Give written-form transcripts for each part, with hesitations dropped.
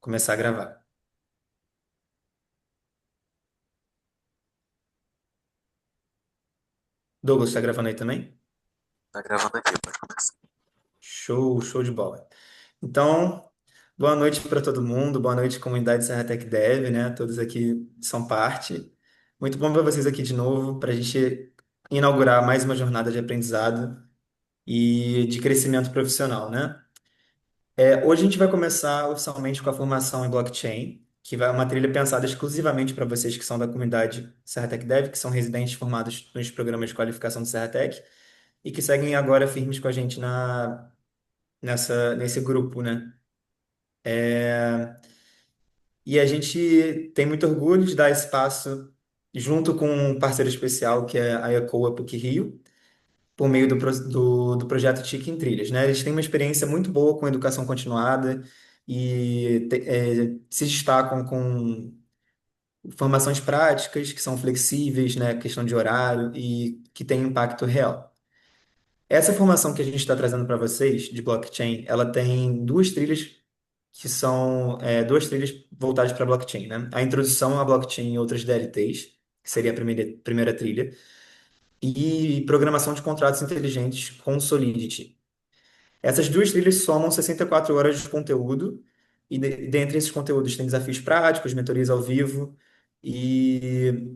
Começar a gravar. Douglas, está gravando aí também? Tá gravando aqui, pode começar. Show, show de bola. Então, boa noite para todo mundo, boa noite, comunidade Serra Tech Dev, né? Todos aqui são parte. Muito bom ver vocês aqui de novo para a gente inaugurar mais uma jornada de aprendizado e de crescimento profissional, né? Hoje a gente vai começar oficialmente com a formação em blockchain, que vai uma trilha pensada exclusivamente para vocês que são da comunidade Serra Tech Dev, que são residentes formados nos programas de qualificação do Serra Tech e que seguem agora firmes com a gente nesse grupo, né? E a gente tem muito orgulho de dar esse passo junto com um parceiro especial, que é a ECOA PUC Rio, por meio do projeto TIC em Trilhas, né? Eles têm uma experiência muito boa com educação continuada e se destacam com formações práticas que são flexíveis, né? Questão de horário e que têm impacto real. Essa formação que a gente está trazendo para vocês de blockchain, ela tem duas trilhas que são duas trilhas voltadas para blockchain, né? A introdução à blockchain e outras DLTs, que seria a primeira trilha, e programação de contratos inteligentes com Solidity. Essas duas trilhas somam 64 horas de conteúdo, e dentre esses conteúdos tem desafios práticos, mentorias ao vivo, e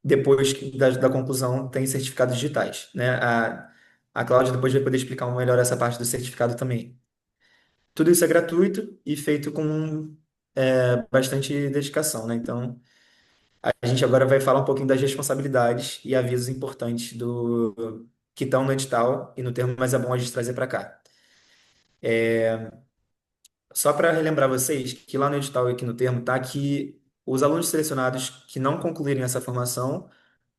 depois da conclusão tem certificados digitais, né? A Cláudia depois vai poder explicar melhor essa parte do certificado também. Tudo isso é gratuito e feito com bastante dedicação, né? Então, a gente agora vai falar um pouquinho das responsabilidades e avisos importantes que estão no edital e no termo, mas é bom a gente trazer para cá. Só para relembrar vocês que lá no edital e aqui no termo tá que os alunos selecionados que não concluírem essa formação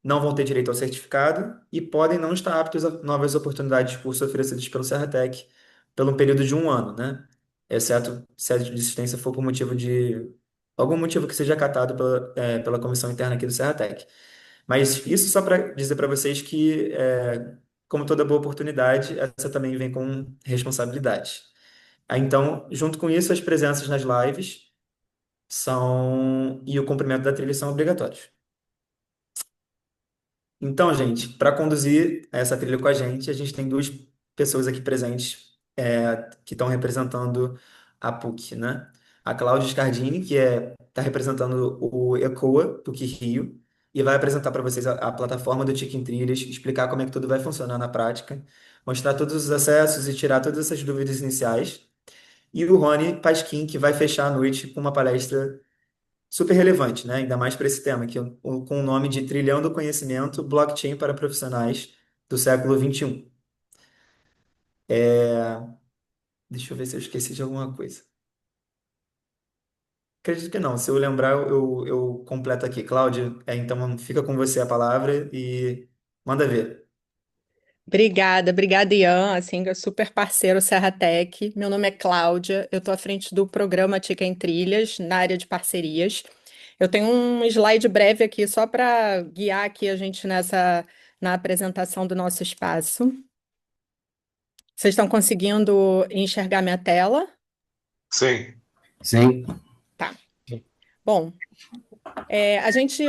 não vão ter direito ao certificado e podem não estar aptos a novas oportunidades de curso oferecidas pelo Serratec pelo período de um ano, né? Exceto se a desistência for por motivo de algum motivo que seja acatado pela comissão interna aqui do Serratec. Mas isso só para dizer para vocês que, como toda boa oportunidade, essa também vem com responsabilidade. Então, junto com isso, as presenças nas lives e o cumprimento da trilha são obrigatórios. Então, gente, para conduzir essa trilha com a gente tem duas pessoas aqui presentes, que estão representando a PUC, né? A Cláudia Scardini, que está representando o ECOA, PUC Rio, e vai apresentar para vocês a plataforma do Tic em Trilhas, explicar como é que tudo vai funcionar na prática, mostrar todos os acessos e tirar todas essas dúvidas iniciais. E o Rony Pasquim, que vai fechar a noite com uma palestra super relevante, né? Ainda mais para esse tema, com o nome de Trilhão do Conhecimento, Blockchain para Profissionais do século XXI. Deixa eu ver se eu esqueci de alguma coisa. Acredito que não. Se eu lembrar, eu completo aqui. Cláudia, então fica com você a palavra e manda ver. Obrigada, Ian, assim, é super parceiro Serra Tech. Meu nome é Cláudia, eu estou à frente do programa Tica em Trilhas, na área de parcerias. Eu tenho um slide breve aqui só para guiar aqui a gente na apresentação do nosso espaço. Vocês estão conseguindo enxergar minha tela? Sim. Sim. Tá. Bom,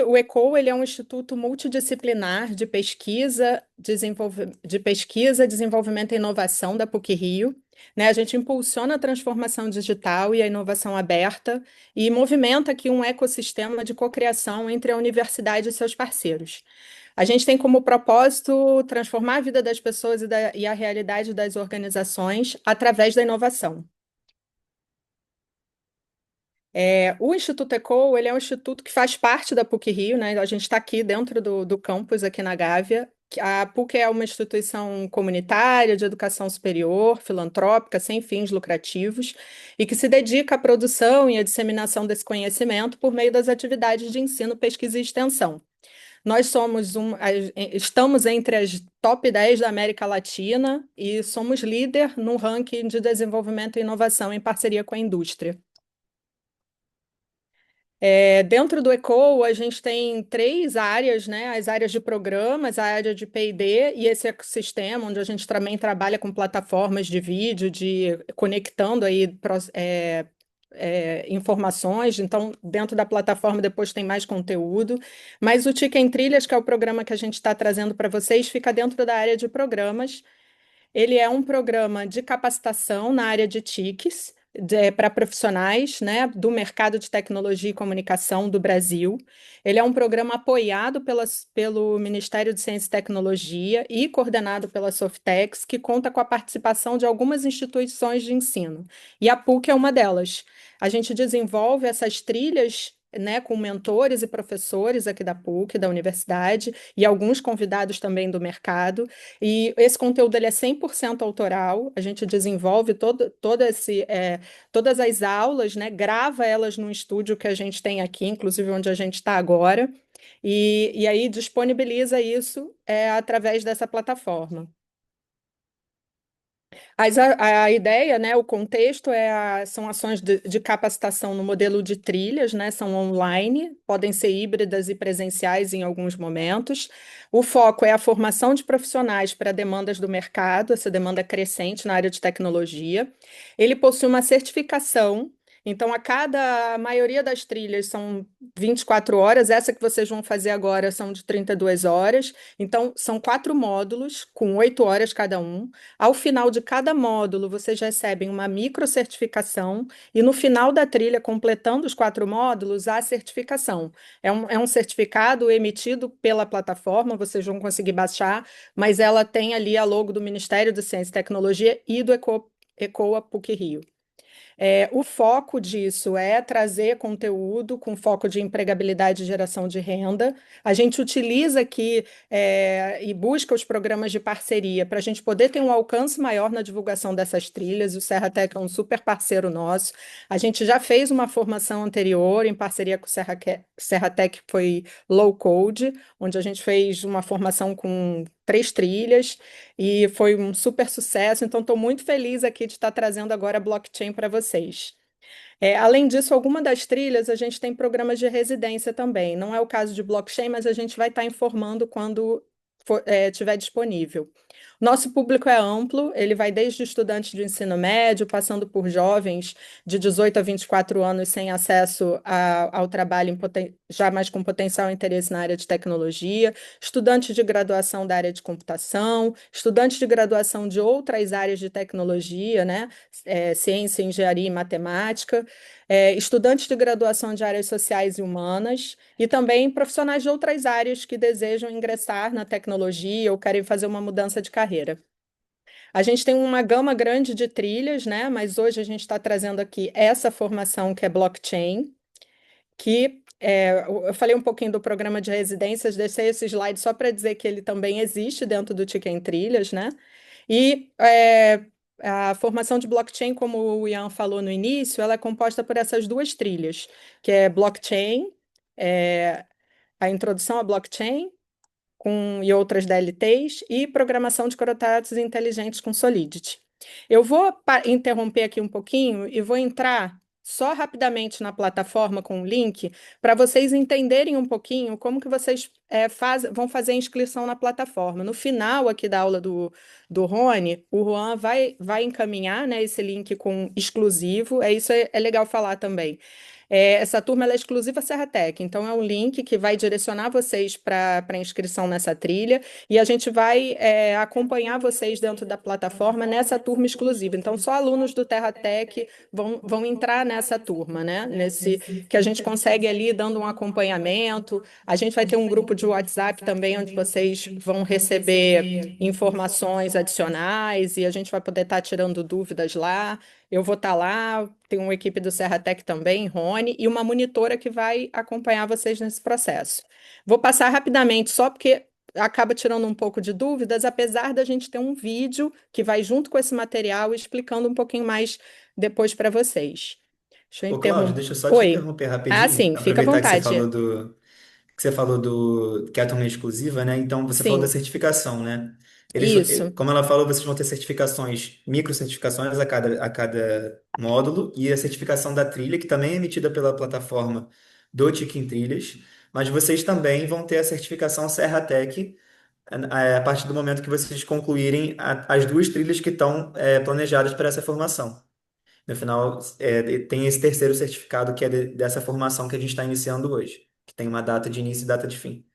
o ECO, ele é um instituto multidisciplinar de pesquisa, desenvolvimento e inovação da PUC-Rio. Né? A gente impulsiona a transformação digital e a inovação aberta e movimenta aqui um ecossistema de cocriação entre a universidade e seus parceiros. A gente tem como propósito transformar a vida das pessoas e a realidade das organizações através da inovação. O Instituto ECO, ele é um instituto que faz parte da PUC-Rio, né? A gente está aqui dentro do campus, aqui na Gávea. A PUC é uma instituição comunitária de educação superior, filantrópica, sem fins lucrativos, e que se dedica à produção e à disseminação desse conhecimento por meio das atividades de ensino, pesquisa e extensão. Nós estamos entre as top 10 da América Latina e somos líder no ranking de desenvolvimento e inovação em parceria com a indústria. Dentro do ECO, a gente tem três áreas, né? As áreas de programas, a área de P&D e esse ecossistema, onde a gente também trabalha com plataformas de vídeo, conectando aí informações, então dentro da plataforma depois tem mais conteúdo, mas o Tica em Trilhas, que é o programa que a gente está trazendo para vocês, fica dentro da área de programas. Ele é um programa de capacitação na área de TICs, para profissionais, né, do mercado de tecnologia e comunicação do Brasil. Ele é um programa apoiado pelo Ministério de Ciência e Tecnologia e coordenado pela Softex, que conta com a participação de algumas instituições de ensino. E a PUC é uma delas. A gente desenvolve essas trilhas, né, com mentores e professores aqui da PUC, da universidade, e alguns convidados também do mercado. E esse conteúdo ele é 100% autoral, a gente desenvolve todas as aulas, né, grava elas num estúdio que a gente tem aqui, inclusive onde a gente está agora, e aí disponibiliza isso através dessa plataforma. A ideia, né, o contexto são ações de capacitação no modelo de trilhas, né, são online, podem ser híbridas e presenciais em alguns momentos. O foco é a formação de profissionais para demandas do mercado, essa demanda crescente na área de tecnologia. Ele possui uma certificação. Então, a maioria das trilhas são 24 horas, essa que vocês vão fazer agora são de 32 horas. Então, são 4 módulos, com 8 horas cada um. Ao final de cada módulo, vocês recebem uma microcertificação e no final da trilha, completando os 4 módulos, há a certificação. É um certificado emitido pela plataforma, vocês vão conseguir baixar, mas ela tem ali a logo do Ministério de Ciência e Tecnologia e do ECOA PUC-Rio. O foco disso é trazer conteúdo com foco de empregabilidade e geração de renda. A gente utiliza aqui e busca os programas de parceria para a gente poder ter um alcance maior na divulgação dessas trilhas. O Serratec é um super parceiro nosso. A gente já fez uma formação anterior em parceria com o Serratec, que foi low code, onde a gente fez uma formação com 3 trilhas e foi um super sucesso. Então, estou muito feliz aqui de estar trazendo agora a blockchain para vocês. Além disso, alguma das trilhas a gente tem programas de residência também. Não é o caso de blockchain, mas a gente vai estar informando quando estiver disponível. Nosso público é amplo, ele vai desde estudantes de ensino médio, passando por jovens de 18 a 24 anos sem acesso ao trabalho, já mais com potencial interesse na área de tecnologia, estudantes de graduação da área de computação, estudantes de graduação de outras áreas de tecnologia, né? Ciência, engenharia e matemática, estudantes de graduação de áreas sociais e humanas, e também profissionais de outras áreas que desejam ingressar na tecnologia ou querem fazer uma mudança de carreira. A gente tem uma gama grande de trilhas, né? Mas hoje a gente está trazendo aqui essa formação que é blockchain, que eu falei um pouquinho do programa de residências, deixei esse slide só para dizer que ele também existe dentro do Ticket Trilhas, né? E a formação de blockchain, como o Ian falou no início, ela é composta por essas 2 trilhas, que é blockchain, é, a introdução à blockchain e outras DLTs, e programação de contratos inteligentes com Solidity. Eu vou interromper aqui um pouquinho e vou entrar só rapidamente na plataforma com o link para vocês entenderem um pouquinho como que vocês vão fazer a inscrição na plataforma. No final aqui da aula do Rony, o Juan vai encaminhar, né, esse link com exclusivo. Isso é legal falar também. Essa turma ela é exclusiva Serratec, então é um link que vai direcionar vocês para a inscrição nessa trilha e a gente vai acompanhar vocês dentro da plataforma nessa turma exclusiva. Então, só alunos do Terratec vão entrar nessa turma, né? Nesse que a gente consegue ali dando um acompanhamento. A gente vai ter um grupo de WhatsApp também, onde vocês vão receber informações adicionais e a gente vai poder estar tirando dúvidas lá. Eu vou estar lá, tem uma equipe do Serratec também, Rony, e uma monitora que vai acompanhar vocês nesse processo. Vou passar rapidamente, só porque acaba tirando um pouco de dúvidas, apesar da gente ter um vídeo que vai junto com esse material explicando um pouquinho mais depois para vocês. Deixa eu Ô, Cláudio, interromper. deixa eu só te Oi. interromper Ah, rapidinho, sim, fica à aproveitar vontade. que você falou do que é a turma exclusiva, né? Então você falou da Sim, certificação, né? isso. Como ela falou, vocês vão ter certificações, microcertificações a cada módulo e a certificação da trilha, que também é emitida pela plataforma do Tiquim Trilhas, mas vocês também vão ter a certificação Serratec a partir do momento que vocês concluírem as 2 trilhas que estão planejadas para essa formação. No final, tem esse terceiro certificado que é dessa formação que a gente está iniciando hoje, que tem uma data de início e data de fim.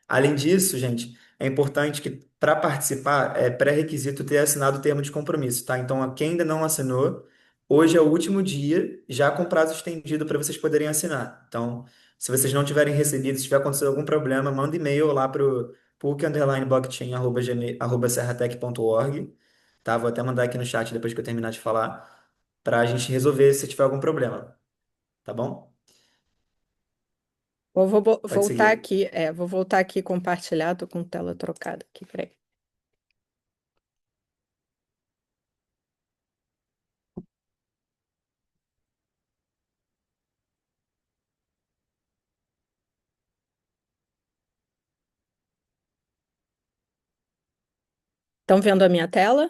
Além disso, gente, é importante que para participar é pré-requisito ter assinado o termo de compromisso, tá? Então, quem ainda não assinou, hoje é o último dia, já com prazo estendido para vocês poderem assinar. Então, se vocês não tiverem recebido, se tiver acontecido algum problema, manda e-mail lá para o puc_blockchain@serratec.org, tá? Vou até mandar aqui no chat depois que eu terminar de falar, para a gente resolver se tiver algum problema, tá bom? Pode Voltar seguir. aqui, vou voltar aqui e compartilhar, tô com tela trocada aqui, peraí. Estão vendo a minha tela?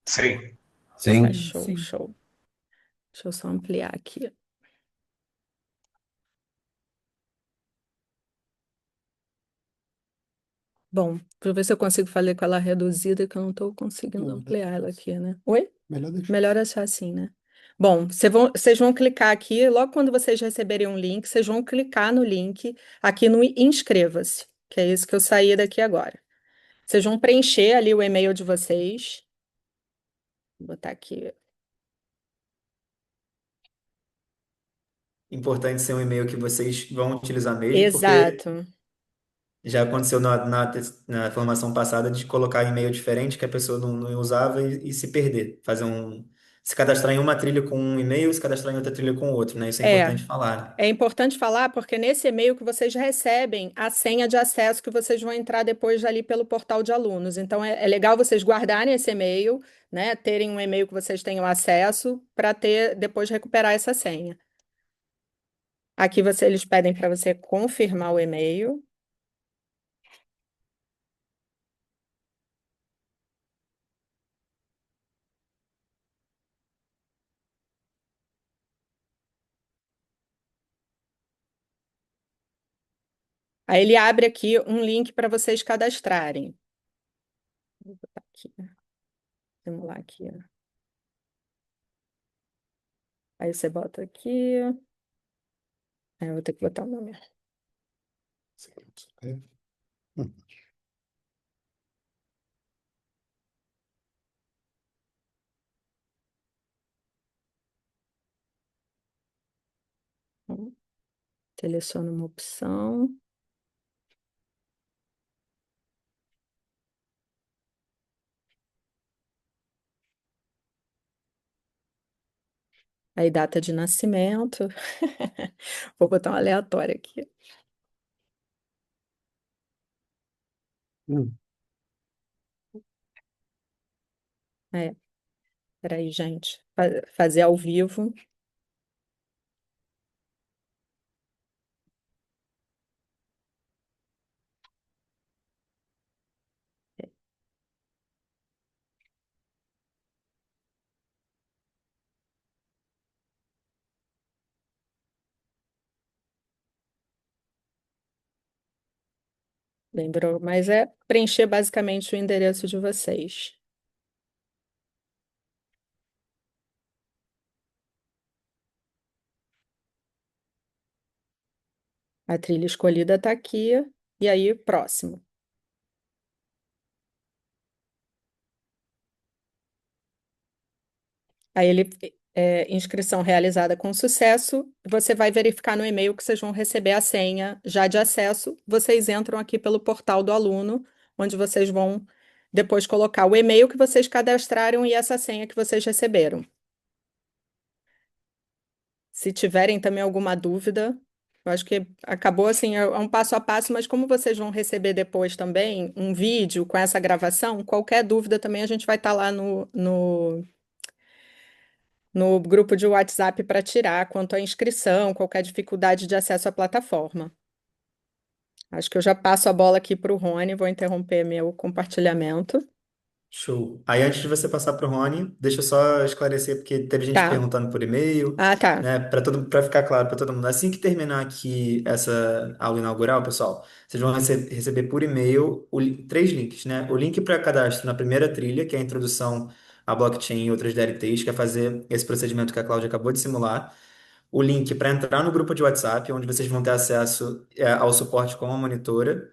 Sim. Ah, Sim. show, show. Deixa eu só ampliar aqui. Bom, para ver se eu consigo fazer com ela reduzida, que eu não estou conseguindo Não, ampliar ela aqui, né? Oi? melhor deixar. Melhor achar assim, né? Bom, vocês vão clicar aqui, logo quando vocês receberem um link, vocês vão clicar no link aqui no inscreva-se, que é isso que eu saí daqui agora. Vocês vão preencher ali o e-mail de vocês. Vou botar aqui. Importante ser um e-mail que vocês vão utilizar mesmo, porque Exato. já aconteceu na formação passada de colocar e-mail diferente que a pessoa não usava e se perder. Se cadastrar em uma trilha com um e-mail, se cadastrar em outra trilha com outro, né? Isso é É, importante falar, né? é importante falar porque nesse e-mail que vocês recebem a senha de acesso que vocês vão entrar depois ali pelo portal de alunos. Então é legal vocês guardarem esse e-mail, né? Terem um e-mail que vocês tenham acesso para ter depois recuperar essa senha. Aqui eles pedem para você confirmar o e-mail. Aí ele abre aqui um link para vocês cadastrarem. Vou botar aqui, simular aqui. Ó. Aí você bota aqui. Aí eu vou ter que botar o nome. Hum. Então, seleciono uma opção. Aí data de nascimento. Vou botar um aleatório aqui. Hum. É, peraí, gente. Fazer ao vivo. Lembrou? Mas é preencher basicamente o endereço de vocês. A trilha escolhida está aqui. E aí, próximo. Aí inscrição realizada com sucesso. Você vai verificar no e-mail que vocês vão receber a senha já de acesso. Vocês entram aqui pelo portal do aluno, onde vocês vão depois colocar o e-mail que vocês cadastraram e essa senha que vocês receberam. Se tiverem também alguma dúvida, eu acho que acabou assim, é um passo a passo, mas como vocês vão receber depois também um vídeo com essa gravação, qualquer dúvida também a gente vai estar lá no grupo de WhatsApp para tirar quanto à inscrição, qualquer dificuldade de acesso à plataforma. Acho que eu já passo a bola aqui para o Rony, vou interromper meu compartilhamento. Show. Aí, antes de você passar para o Rony, deixa eu só esclarecer, porque teve gente Tá. perguntando por e-mail, Ah, tá. né? Para ficar claro para todo mundo. Assim que terminar aqui essa aula inaugural, pessoal, vocês vão receber por e-mail três links, né? O link para cadastro na primeira trilha, que é a introdução a blockchain e outras DLTs, que é fazer esse procedimento que a Cláudia acabou de simular. O link para entrar no grupo de WhatsApp, onde vocês vão ter acesso ao suporte com a monitora,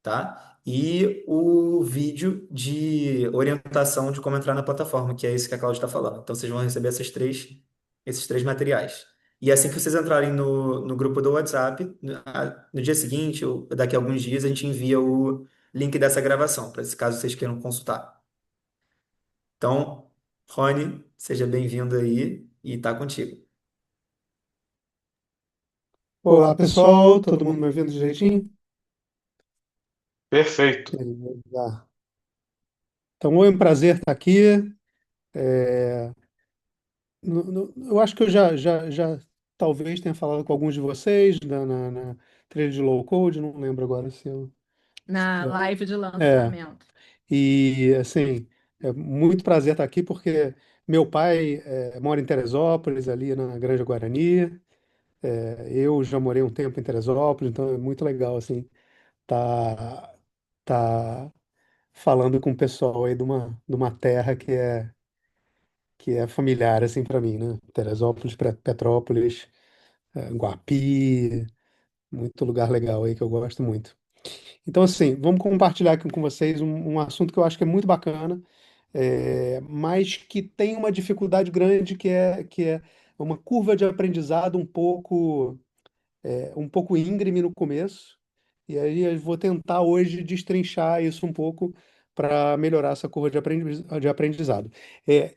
tá? E o vídeo de orientação de como entrar na plataforma, que é isso que a Cláudia está falando. Então, vocês vão receber esses três materiais. E assim que vocês entrarem no grupo do WhatsApp, no dia seguinte, ou daqui a alguns dias, a gente envia o link dessa gravação, para esse caso vocês queiram consultar. Então, Rony, seja bem-vindo aí e tá contigo. Olá, pessoal, todo mundo me ouvindo direitinho? Perfeito. Beleza. Então, é um prazer estar aqui. É, eu acho que eu já talvez tenha falado com alguns de vocês na trilha de low code, não lembro agora se eu. Na Já- live de É, lançamento. e assim, é muito prazer estar aqui porque meu pai mora em Teresópolis, ali na Granja Guarani. Eu já morei um tempo em Teresópolis, então é muito legal, assim, tá, tá falando com o pessoal aí de uma terra que é familiar assim para mim, né? Teresópolis, Petrópolis, Guapi, muito lugar legal aí que eu gosto muito. Então, assim, vamos compartilhar aqui com vocês um assunto que eu acho que é muito bacana, mas que tem uma dificuldade grande que é uma curva de aprendizado um pouco íngreme no começo, e aí eu vou tentar hoje destrinchar isso um pouco para melhorar essa curva de aprendizado. É,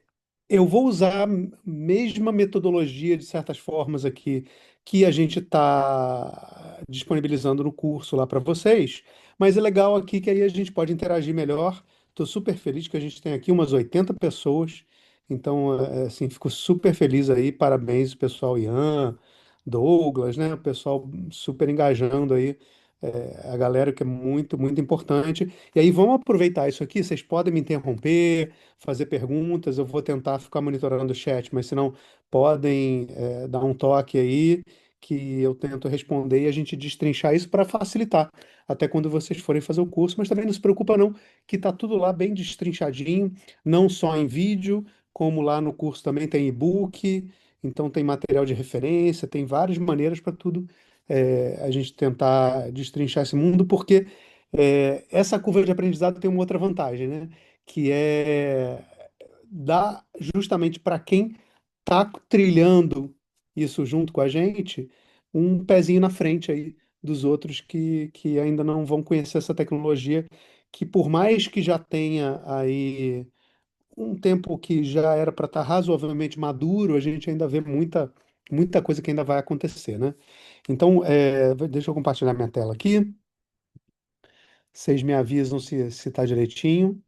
eu vou usar a mesma metodologia, de certas formas, aqui, que a gente está disponibilizando no curso lá para vocês, mas é legal aqui que aí a gente pode interagir melhor. Estou super feliz que a gente tem aqui umas 80 pessoas, então, assim, fico super feliz aí. Parabéns, pessoal, Ian, Douglas, né? O pessoal super engajando aí, a galera que é muito, muito importante. E aí, vamos aproveitar isso aqui. Vocês podem me interromper, fazer perguntas, eu vou tentar ficar monitorando o chat, mas se não, podem dar um toque aí que eu tento responder e a gente destrinchar isso para facilitar até quando vocês forem fazer o curso, mas também não se preocupa não, que tá tudo lá bem destrinchadinho, não só em vídeo, como lá no curso também tem e-book, então tem material de referência, tem várias maneiras para tudo, a gente tentar destrinchar esse mundo, porque essa curva de aprendizado tem uma outra vantagem, né? Que é dar justamente para quem está trilhando isso junto com a gente um pezinho na frente aí dos outros que ainda não vão conhecer essa tecnologia, que por mais que já tenha aí um tempo que já era para estar razoavelmente maduro, a gente ainda vê muita, muita coisa que ainda vai acontecer, né? Então, deixa eu compartilhar minha tela aqui. Vocês me avisam se está direitinho.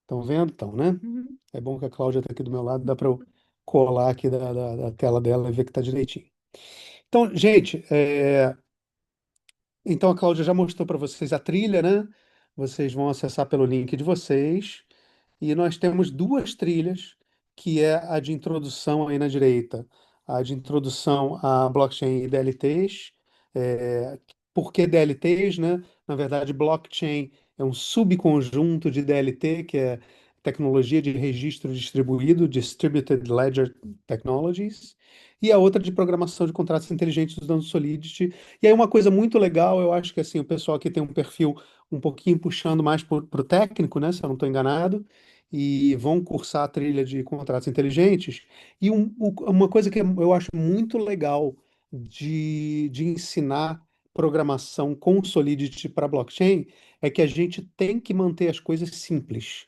Estão vendo? Estão, né? Uhum. É bom que a Cláudia está aqui do meu lado, dá para eu colar aqui da tela dela e ver que está direitinho. Então, gente, então a Cláudia já mostrou para vocês a trilha, né? Vocês vão acessar pelo link de vocês. E nós temos duas trilhas, que é a de introdução aí na direita, a de introdução à blockchain e DLTs. É, por que DLTs, né? Na verdade, blockchain é um subconjunto de DLT, que é tecnologia de registro distribuído, Distributed Ledger Technologies, e a outra de programação de contratos inteligentes usando Solidity. E aí uma coisa muito legal, eu acho que assim, o pessoal aqui tem um perfil um pouquinho puxando mais para o técnico, né? Se eu não estou enganado, e vão cursar a trilha de contratos inteligentes. E uma coisa que eu acho muito legal de ensinar programação com Solidity para blockchain é que a gente tem que manter as coisas simples,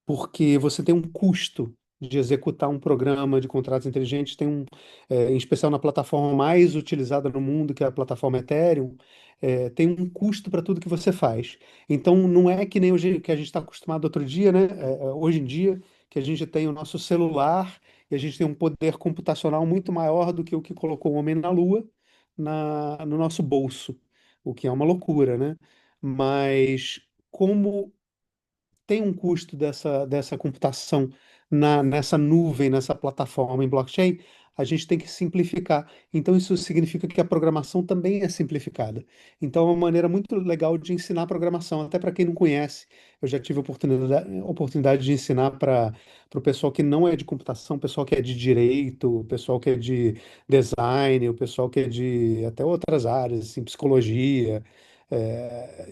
porque você tem um custo de executar um programa de contratos inteligentes, em especial na plataforma mais utilizada no mundo, que é a plataforma Ethereum, tem um custo para tudo que você faz. Então, não é que nem hoje que a gente está acostumado outro dia, né? Hoje em dia, que a gente tem o nosso celular e a gente tem um poder computacional muito maior do que o que colocou o homem na Lua no nosso bolso, o que é uma loucura, né? Mas como tem um custo dessa computação nessa nuvem, nessa plataforma em blockchain, a gente tem que simplificar. Então, isso significa que a programação também é simplificada. Então, é uma maneira muito legal de ensinar programação, até para quem não conhece. Eu já tive oportunidade de ensinar para o pessoal que não é de computação, o pessoal que é de direito, o pessoal que é de design, o pessoal que é de até outras áreas, assim, psicologia.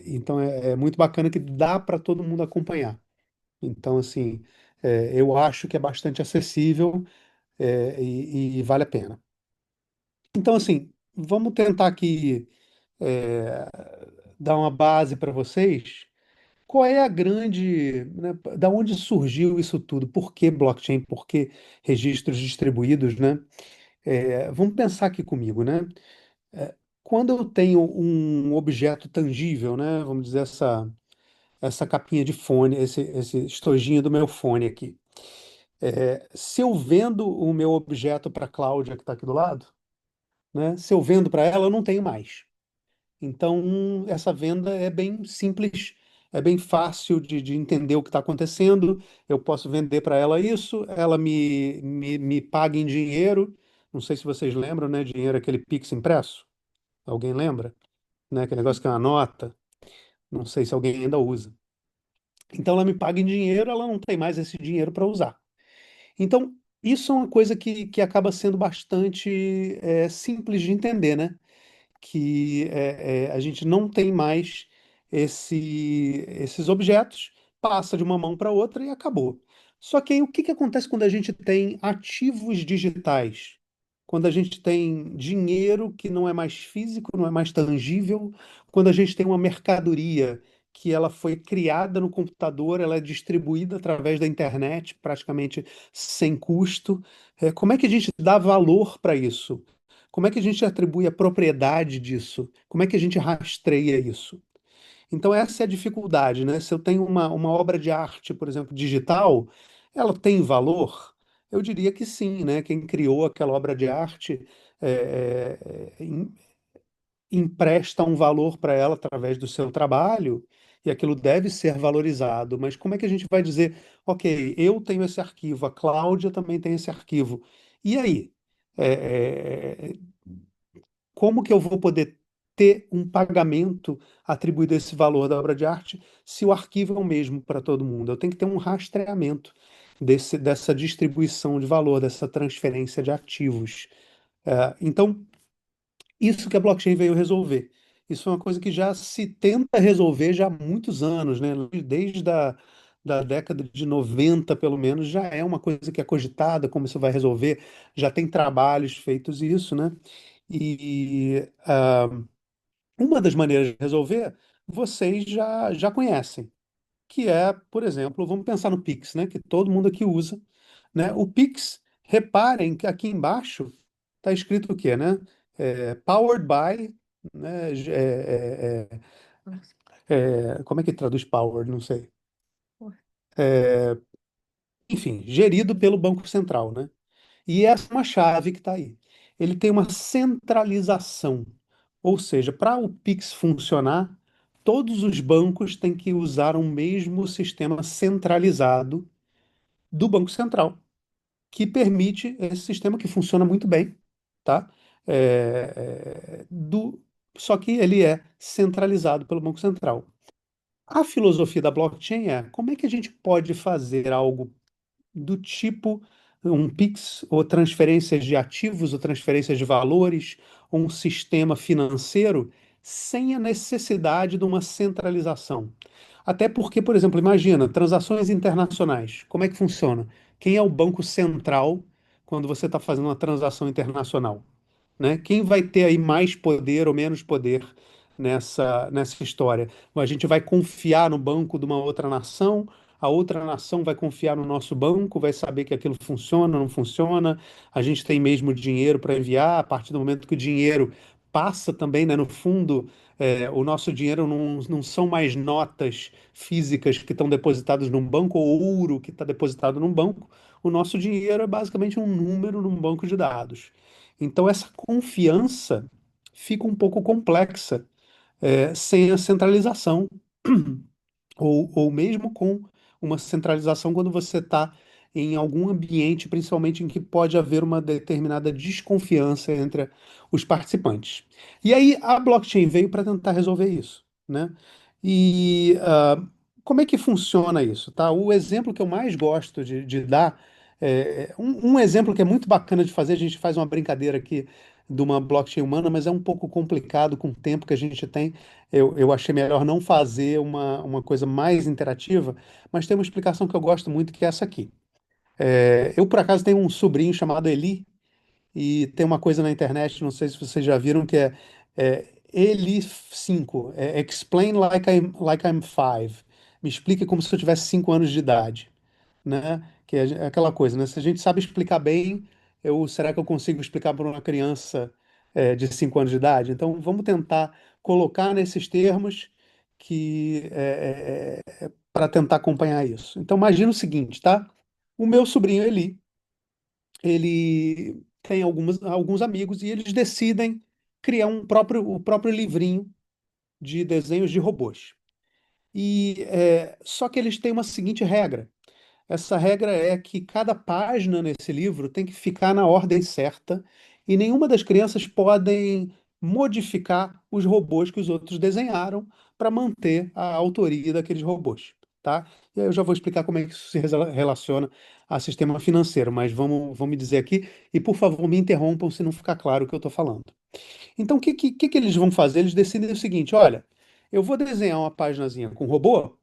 Então, é muito bacana que dá para todo mundo acompanhar. Então, assim, eu acho que é bastante acessível, e vale a pena. Então, assim, vamos tentar aqui é, dar uma base para vocês. Qual é a grande, né, da onde surgiu isso tudo? Por que blockchain? Por que registros distribuídos, né? Vamos pensar aqui comigo, né? É, Quando eu tenho um objeto tangível, né? Vamos dizer essa capinha de fone, esse estojinho do meu fone aqui. Se eu vendo o meu objeto para a Cláudia, que está aqui do lado, né? Se eu vendo para ela, eu não tenho mais. Então, essa venda é bem simples, é bem fácil de entender o que está acontecendo. Eu posso vender para ela isso, ela me paga em dinheiro. Não sei se vocês lembram, né? Dinheiro é aquele Pix impresso. Alguém lembra? Né? Aquele negócio que é uma nota. Não sei se alguém ainda usa. Então, ela me paga em dinheiro, ela não tem mais esse dinheiro para usar. Então, isso é uma coisa que acaba sendo bastante simples de entender, né? Que a gente não tem mais esses objetos, passa de uma mão para outra e acabou. Só que aí o que que acontece quando a gente tem ativos digitais? Quando a gente tem dinheiro que não é mais físico, não é mais tangível, quando a gente tem uma mercadoria que ela foi criada no computador, ela é distribuída através da internet, praticamente sem custo. Como é que a gente dá valor para isso? Como é que a gente atribui a propriedade disso? Como é que a gente rastreia isso? Então, essa é a dificuldade, né? Se eu tenho uma obra de arte, por exemplo, digital, ela tem valor? Eu diria que sim, né? Quem criou aquela obra de arte empresta um valor para ela através do seu trabalho e aquilo deve ser valorizado. Mas como é que a gente vai dizer, ok, eu tenho esse arquivo, a Cláudia também tem esse arquivo. E aí? É, é, como que eu vou poder ter um pagamento atribuído a esse valor da obra de arte se o arquivo é o mesmo para todo mundo? Eu tenho que ter um rastreamento dessa distribuição de valor, dessa transferência de ativos. Então, isso que a blockchain veio resolver. Isso é uma coisa que já se tenta resolver já há muitos anos, né? Desde da década de 90, pelo menos, já é uma coisa que é cogitada, como isso vai resolver, já tem trabalhos feitos isso, né? E uma das maneiras de resolver, vocês já conhecem, que é, por exemplo, vamos pensar no Pix, né, que todo mundo aqui usa, né? O Pix, reparem que aqui embaixo está escrito o quê, né? Powered by, né? Como é que traduz powered? Não sei. Enfim, gerido pelo Banco Central, né? E essa é uma chave que está aí. Ele tem uma centralização. Ou seja, para o Pix funcionar, todos os bancos têm que usar o mesmo sistema centralizado do Banco Central, que permite esse sistema que funciona muito bem, tá? Só que ele é centralizado pelo Banco Central. A filosofia da blockchain é como é que a gente pode fazer algo do tipo um Pix, ou transferências de ativos, ou transferências de valores, ou um sistema financeiro, sem a necessidade de uma centralização. Até porque, por exemplo, imagina, transações internacionais. Como é que funciona? Quem é o banco central quando você está fazendo uma transação internacional? Né? Quem vai ter aí mais poder ou menos poder nessa história? A gente vai confiar no banco de uma outra nação, a outra nação vai confiar no nosso banco, vai saber que aquilo funciona, não funciona, a gente tem mesmo dinheiro para enviar, a partir do momento que o dinheiro passa também, né, no fundo, o nosso dinheiro não são mais notas físicas que estão depositadas num banco ou ouro que está depositado num banco, o nosso dinheiro é basicamente um número num banco de dados. Então, essa confiança fica um pouco complexa, sem a centralização, ou mesmo com uma centralização quando você está em algum ambiente, principalmente em que pode haver uma determinada desconfiança entre os participantes. E aí a blockchain veio para tentar resolver isso, né? E como é que funciona isso, tá? O exemplo que eu mais gosto de dar, um exemplo que é muito bacana de fazer, a gente faz uma brincadeira aqui de uma blockchain humana, mas é um pouco complicado com o tempo que a gente tem. Eu achei melhor não fazer uma coisa mais interativa, mas tem uma explicação que eu gosto muito, que é essa aqui. Eu, por acaso, tenho um sobrinho chamado Eli, e tem uma coisa na internet, não sei se vocês já viram, que é Eli 5, Explain like I'm 5. Me explique como se eu tivesse 5 anos de idade, né? Que é aquela coisa, né? Se a gente sabe explicar bem, será que eu consigo explicar para uma criança de 5 anos de idade? Então, vamos tentar colocar nesses termos que para tentar acompanhar isso. Então, imagina o seguinte, tá? O meu sobrinho Eli, ele tem alguns amigos e eles decidem criar o próprio livrinho de desenhos de robôs. Só que eles têm uma seguinte regra. Essa regra é que cada página nesse livro tem que ficar na ordem certa e nenhuma das crianças podem modificar os robôs que os outros desenharam para manter a autoria daqueles robôs, tá? E aí eu já vou explicar como é que isso se relaciona a sistema financeiro, mas vamos me dizer aqui e, por favor, me interrompam se não ficar claro o que eu estou falando. Então, o que eles vão fazer? Eles decidem o seguinte: olha, eu vou desenhar uma paginazinha com robô,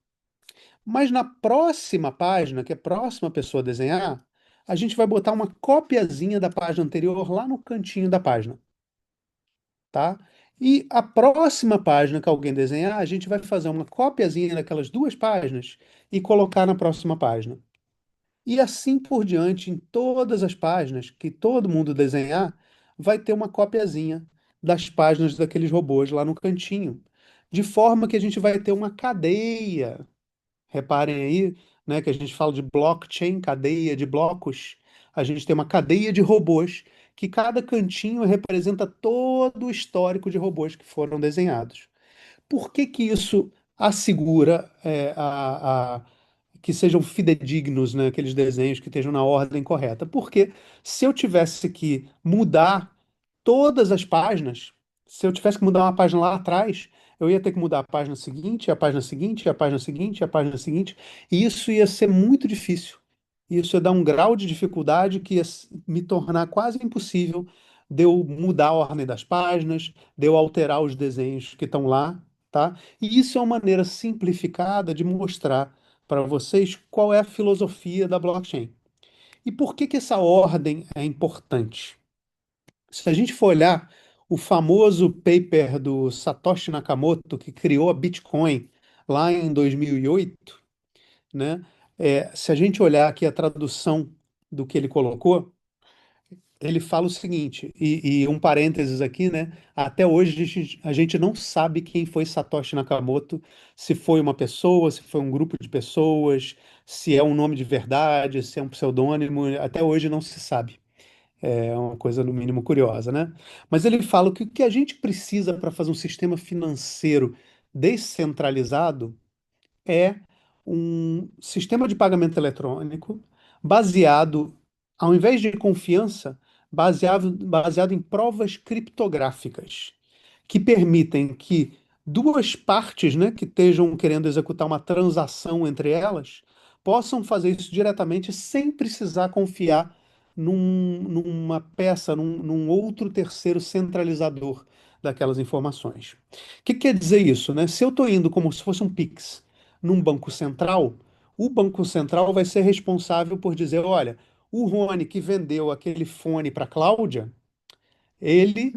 mas na próxima página, que é a próxima pessoa a desenhar, a gente vai botar uma copiazinha da página anterior lá no cantinho da página, tá? E a próxima página que alguém desenhar, a gente vai fazer uma copiazinha daquelas duas páginas e colocar na próxima página. E assim por diante, em todas as páginas que todo mundo desenhar, vai ter uma copiazinha das páginas daqueles robôs lá no cantinho. De forma que a gente vai ter uma cadeia. Reparem aí, né, que a gente fala de blockchain, cadeia de blocos. A gente tem uma cadeia de robôs que cada cantinho representa todo o histórico de robôs que foram desenhados. Por que que isso assegura que sejam fidedignos, né, aqueles desenhos que estejam na ordem correta? Porque se eu tivesse que mudar todas as páginas, se eu tivesse que mudar uma página lá atrás, eu ia ter que mudar a página seguinte, a página seguinte, a página seguinte, a página seguinte, e isso ia ser muito difícil. Isso ia dar um grau de dificuldade que ia me tornar quase impossível de eu mudar a ordem das páginas, de eu alterar os desenhos que estão lá, tá? E isso é uma maneira simplificada de mostrar para vocês qual é a filosofia da blockchain. E por que que essa ordem é importante? Se a gente for olhar o famoso paper do Satoshi Nakamoto, que criou a Bitcoin lá em 2008, né? Se a gente olhar aqui a tradução do que ele colocou, ele fala o seguinte, e um parênteses aqui, né? Até hoje a gente não sabe quem foi Satoshi Nakamoto, se foi uma pessoa, se foi um grupo de pessoas, se é um nome de verdade, se é um pseudônimo, até hoje não se sabe. É uma coisa, no mínimo, curiosa, né? Mas ele fala que o que a gente precisa para fazer um sistema financeiro descentralizado é um sistema de pagamento eletrônico baseado, ao invés de confiança, baseado em provas criptográficas, que permitem que duas partes, né, que estejam querendo executar uma transação entre elas, possam fazer isso diretamente sem precisar confiar numa peça, num outro terceiro centralizador daquelas informações. O que quer dizer isso, né? Se eu estou indo como se fosse um Pix num banco central, o banco central vai ser responsável por dizer, olha, o Rony que vendeu aquele fone para a Cláudia, ele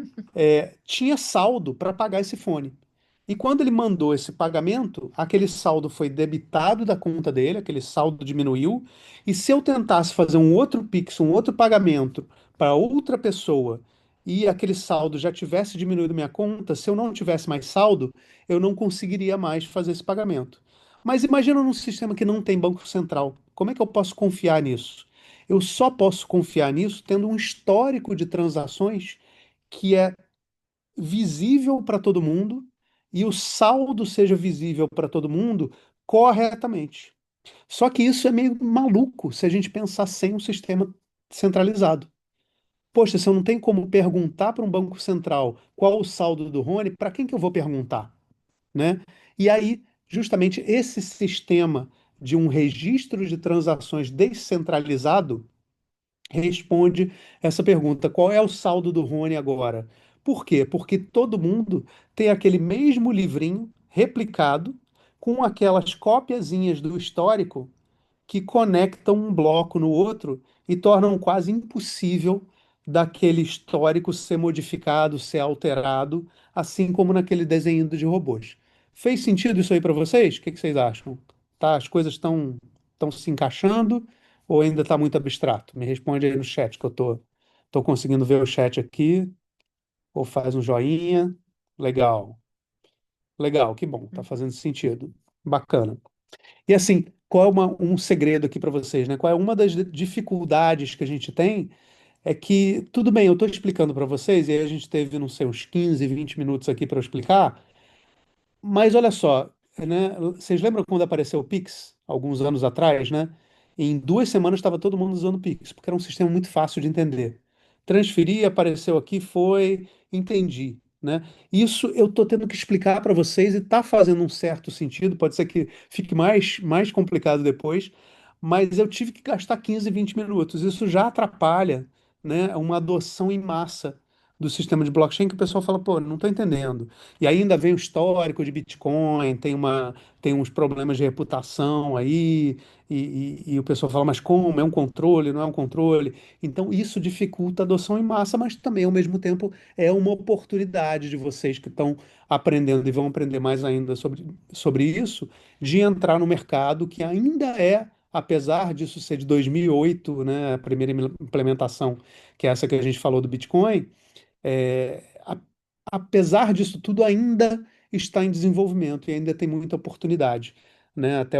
tinha saldo para pagar esse fone. E quando ele mandou esse pagamento, aquele saldo foi debitado da conta dele, aquele saldo diminuiu. E se eu tentasse fazer um outro Pix, um outro pagamento para outra pessoa e aquele saldo já tivesse diminuído minha conta, se eu não tivesse mais saldo, eu não conseguiria mais fazer esse pagamento. Mas imagina num sistema que não tem banco central. Como é que eu posso confiar nisso? Eu só posso confiar nisso tendo um histórico de transações que é visível para todo mundo e o saldo seja visível para todo mundo corretamente. Só que isso é meio maluco se a gente pensar sem um sistema centralizado. Poxa, se eu não tenho como perguntar para um banco central qual o saldo do Rony, para quem que eu vou perguntar, né? E aí, justamente esse sistema de um registro de transações descentralizado responde essa pergunta: qual é o saldo do Rony agora? Por quê? Porque todo mundo tem aquele mesmo livrinho replicado com aquelas copiazinhas do histórico que conectam um bloco no outro e tornam quase impossível daquele histórico ser modificado, ser alterado, assim como naquele desenho de robôs. Fez sentido isso aí para vocês? O que que vocês acham? Tá, as coisas estão se encaixando ou ainda está muito abstrato? Me responde aí no chat que eu tô conseguindo ver o chat aqui, ou faz um joinha. Legal, legal, que bom, tá fazendo sentido. Bacana. E assim, qual é um segredo aqui para vocês, né? Qual é uma das dificuldades que a gente tem é que, tudo bem, eu estou explicando para vocês, e aí a gente teve, não sei, uns 15, 20 minutos aqui para eu explicar, mas olha só, né? Vocês lembram quando apareceu o Pix, alguns anos atrás, né? Em 2 semanas estava todo mundo usando o Pix, porque era um sistema muito fácil de entender. Transferi, apareceu aqui, foi, entendi, né? Isso eu estou tendo que explicar para vocês e está fazendo um certo sentido, pode ser que fique mais complicado depois, mas eu tive que gastar 15, 20 minutos. Isso já atrapalha, né, uma adoção em massa do sistema de blockchain que o pessoal fala, pô, não estou entendendo. E ainda vem o histórico de Bitcoin, tem uns problemas de reputação aí, e o pessoal fala, mas como? É um controle, não é um controle? Então isso dificulta a adoção em massa, mas também, ao mesmo tempo, é uma oportunidade de vocês que estão aprendendo e vão aprender mais ainda sobre isso, de entrar no mercado que ainda é, apesar disso ser de 2008, né, a primeira implementação, que é essa que a gente falou do Bitcoin, apesar disso tudo, ainda está em desenvolvimento e ainda tem muita oportunidade, né? Até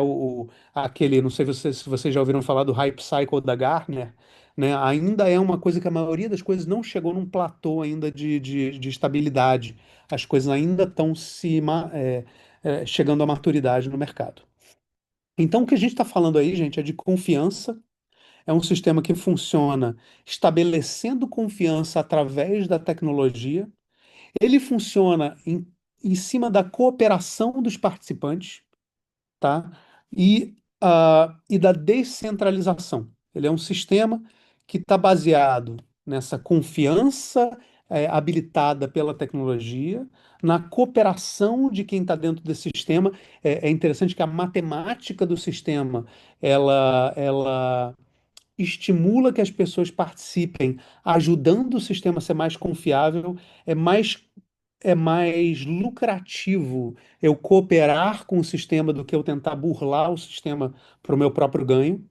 aquele, não sei se vocês já ouviram falar do Hype Cycle da Gartner, né? Ainda é uma coisa que a maioria das coisas não chegou num platô ainda de estabilidade. As coisas ainda estão chegando à maturidade no mercado. Então, o que a gente está falando aí, gente, é de confiança. É um sistema que funciona estabelecendo confiança através da tecnologia. Ele funciona em cima da cooperação dos participantes, tá? E da descentralização. Ele é um sistema que está baseado nessa confiança habilitada pela tecnologia, na cooperação de quem está dentro desse sistema. É interessante que a matemática do sistema ela estimula que as pessoas participem, ajudando o sistema a ser mais confiável, é mais é mais lucrativo eu cooperar com o sistema do que eu tentar burlar o sistema para o meu próprio ganho.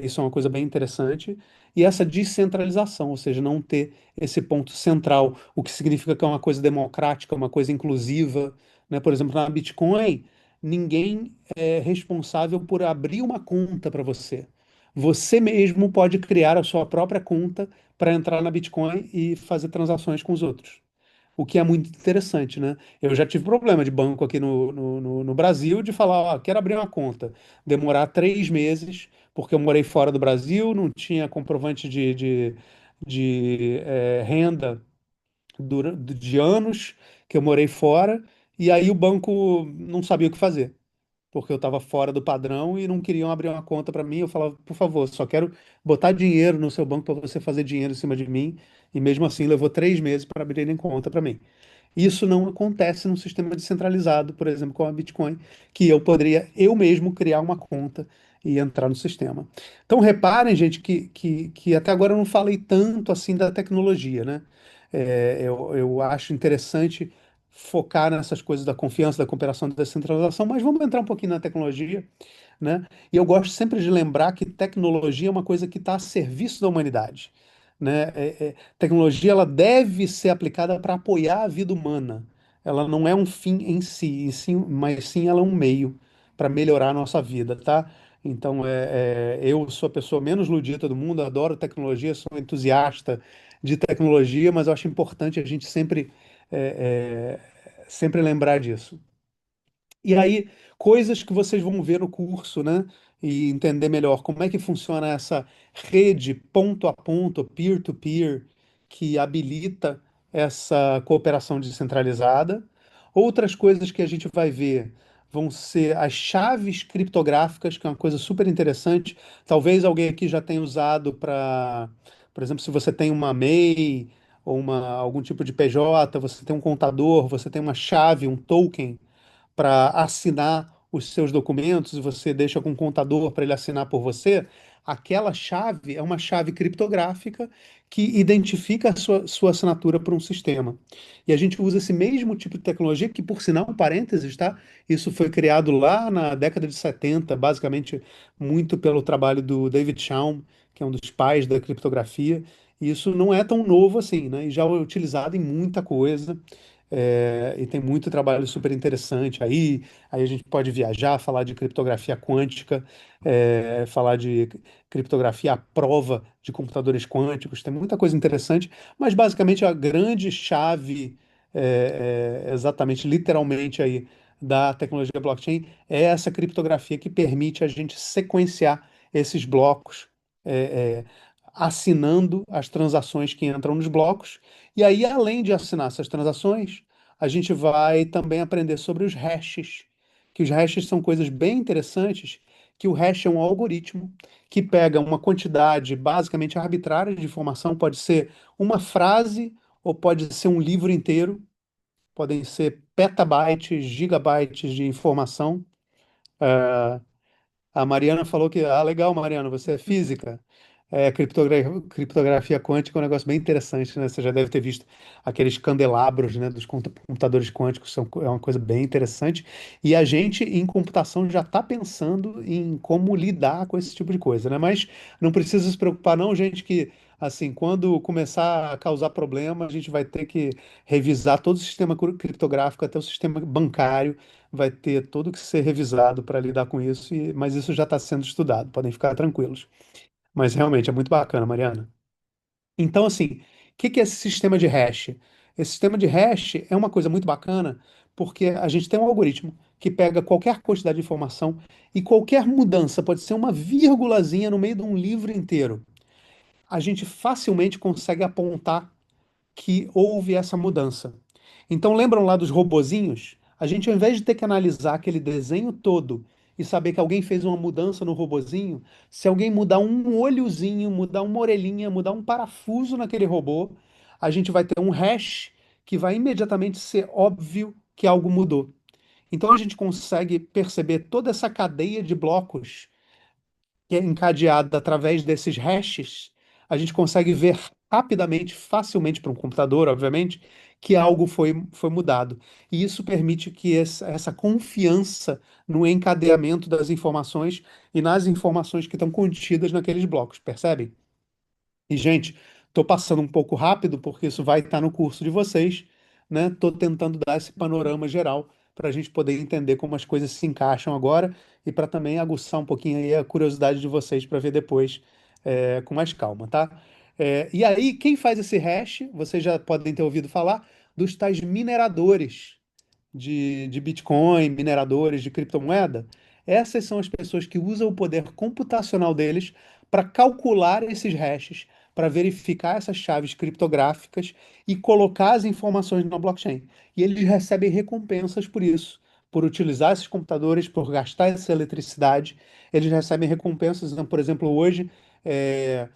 Isso é uma coisa bem interessante. E essa descentralização, ou seja, não ter esse ponto central, o que significa que é uma coisa democrática, uma coisa inclusiva, né? Por exemplo, na Bitcoin, ninguém é responsável por abrir uma conta para você. Você mesmo pode criar a sua própria conta para entrar na Bitcoin e fazer transações com os outros, o que é muito interessante, né? Eu já tive problema de banco aqui no Brasil de falar, ó, quero abrir uma conta, demorar 3 meses, porque eu morei fora do Brasil, não tinha comprovante de renda de anos que eu morei fora, e aí o banco não sabia o que fazer, porque eu estava fora do padrão e não queriam abrir uma conta para mim. Eu falava, por favor, só quero botar dinheiro no seu banco para você fazer dinheiro em cima de mim, e mesmo assim levou 3 meses para abrirem conta para mim. Isso não acontece num sistema descentralizado, por exemplo, com a Bitcoin, que eu poderia eu mesmo criar uma conta e entrar no sistema. Então, reparem, gente, que até agora eu não falei tanto assim da tecnologia, né? Eu acho interessante focar nessas coisas da confiança, da cooperação e da descentralização, mas vamos entrar um pouquinho na tecnologia, né? E eu gosto sempre de lembrar que tecnologia é uma coisa que está a serviço da humanidade, né? Tecnologia ela deve ser aplicada para apoiar a vida humana. Ela não é um fim em si, mas sim ela é um meio para melhorar a nossa vida, tá? Então, eu sou a pessoa menos ludita do mundo, adoro tecnologia, sou entusiasta de tecnologia, mas eu acho importante a gente sempre lembrar disso. E aí, coisas que vocês vão ver no curso, né? E entender melhor como é que funciona essa rede ponto a ponto, peer-to-peer, que habilita essa cooperação descentralizada. Outras coisas que a gente vai ver vão ser as chaves criptográficas, que é uma coisa super interessante. Talvez alguém aqui já tenha usado para, por exemplo, se você tem uma MEI ou algum tipo de PJ, você tem um contador, você tem uma chave, um token para assinar os seus documentos e você deixa com o contador para ele assinar por você, aquela chave é uma chave criptográfica que identifica a sua assinatura por um sistema. E a gente usa esse mesmo tipo de tecnologia, que, por sinal, um parênteses, tá? Isso foi criado lá na década de 70, basicamente muito pelo trabalho do David Chaum, que é um dos pais da criptografia. E isso não é tão novo assim, né? E já é utilizado em muita coisa. E tem muito trabalho super interessante aí a gente pode viajar, falar de criptografia quântica, falar de criptografia à prova de computadores quânticos, tem muita coisa interessante, mas basicamente a grande chave, exatamente, literalmente aí, da tecnologia blockchain é essa criptografia que permite a gente sequenciar esses blocos, é, é, assinando as transações que entram nos blocos. E aí, além de assinar essas transações, a gente vai também aprender sobre os hashes, que os hashes são coisas bem interessantes, que o hash é um algoritmo que pega uma quantidade basicamente arbitrária de informação, pode ser uma frase ou pode ser um livro inteiro, podem ser petabytes, gigabytes de informação. A Mariana falou que, legal, Mariana, você é física. Criptografia quântica é um negócio bem interessante, né? Você já deve ter visto aqueles candelabros, né, dos computadores quânticos, é uma coisa bem interessante. E a gente, em computação, já está pensando em como lidar com esse tipo de coisa, né? Mas não precisa se preocupar, não, gente, que, assim, quando começar a causar problema, a gente vai ter que revisar todo o sistema criptográfico, até o sistema bancário vai ter todo que ser revisado para lidar com isso, mas isso já está sendo estudado, podem ficar tranquilos. Mas realmente é muito bacana, Mariana. Então, assim, o que que é esse sistema de hash? Esse sistema de hash é uma coisa muito bacana porque a gente tem um algoritmo que pega qualquer quantidade de informação e qualquer mudança, pode ser uma vírgulazinha no meio de um livro inteiro. A gente facilmente consegue apontar que houve essa mudança. Então, lembram lá dos robozinhos? A gente, ao invés de ter que analisar aquele desenho todo e saber que alguém fez uma mudança no robozinho, se alguém mudar um olhozinho, mudar uma orelhinha, mudar um parafuso naquele robô, a gente vai ter um hash que vai imediatamente ser óbvio que algo mudou. Então, a gente consegue perceber toda essa cadeia de blocos que é encadeada através desses hashes, a gente consegue ver rapidamente, facilmente para um computador, obviamente, que algo foi mudado. E isso permite que essa confiança no encadeamento das informações e nas informações que estão contidas naqueles blocos, percebem? E, gente, estou passando um pouco rápido, porque isso vai estar no curso de vocês, né? Estou tentando dar esse panorama geral para a gente poder entender como as coisas se encaixam agora e para também aguçar um pouquinho aí a curiosidade de vocês para ver depois com mais calma, tá? E aí, quem faz esse hash, vocês já podem ter ouvido falar dos tais mineradores de Bitcoin, mineradores de criptomoeda, essas são as pessoas que usam o poder computacional deles para calcular esses hashes, para verificar essas chaves criptográficas e colocar as informações na blockchain. E eles recebem recompensas por isso, por utilizar esses computadores, por gastar essa eletricidade. Eles recebem recompensas. Então, por exemplo, hoje, é,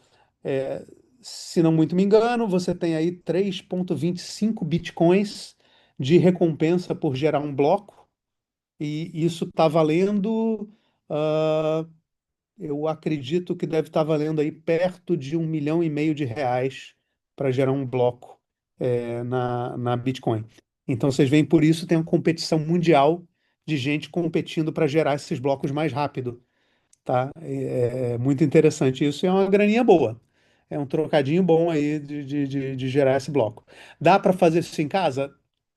é, se não muito me engano, você tem aí 3,25 bitcoins de recompensa por gerar um bloco, e isso está valendo, ah, eu acredito que deve estar valendo aí perto de 1,5 milhão de reais para gerar um bloco na Bitcoin. Então vocês veem, por isso tem uma competição mundial de gente competindo para gerar esses blocos mais rápido, tá? É muito interessante isso, e é uma graninha boa. É um trocadinho bom aí de gerar esse bloco. Dá para fazer isso em casa?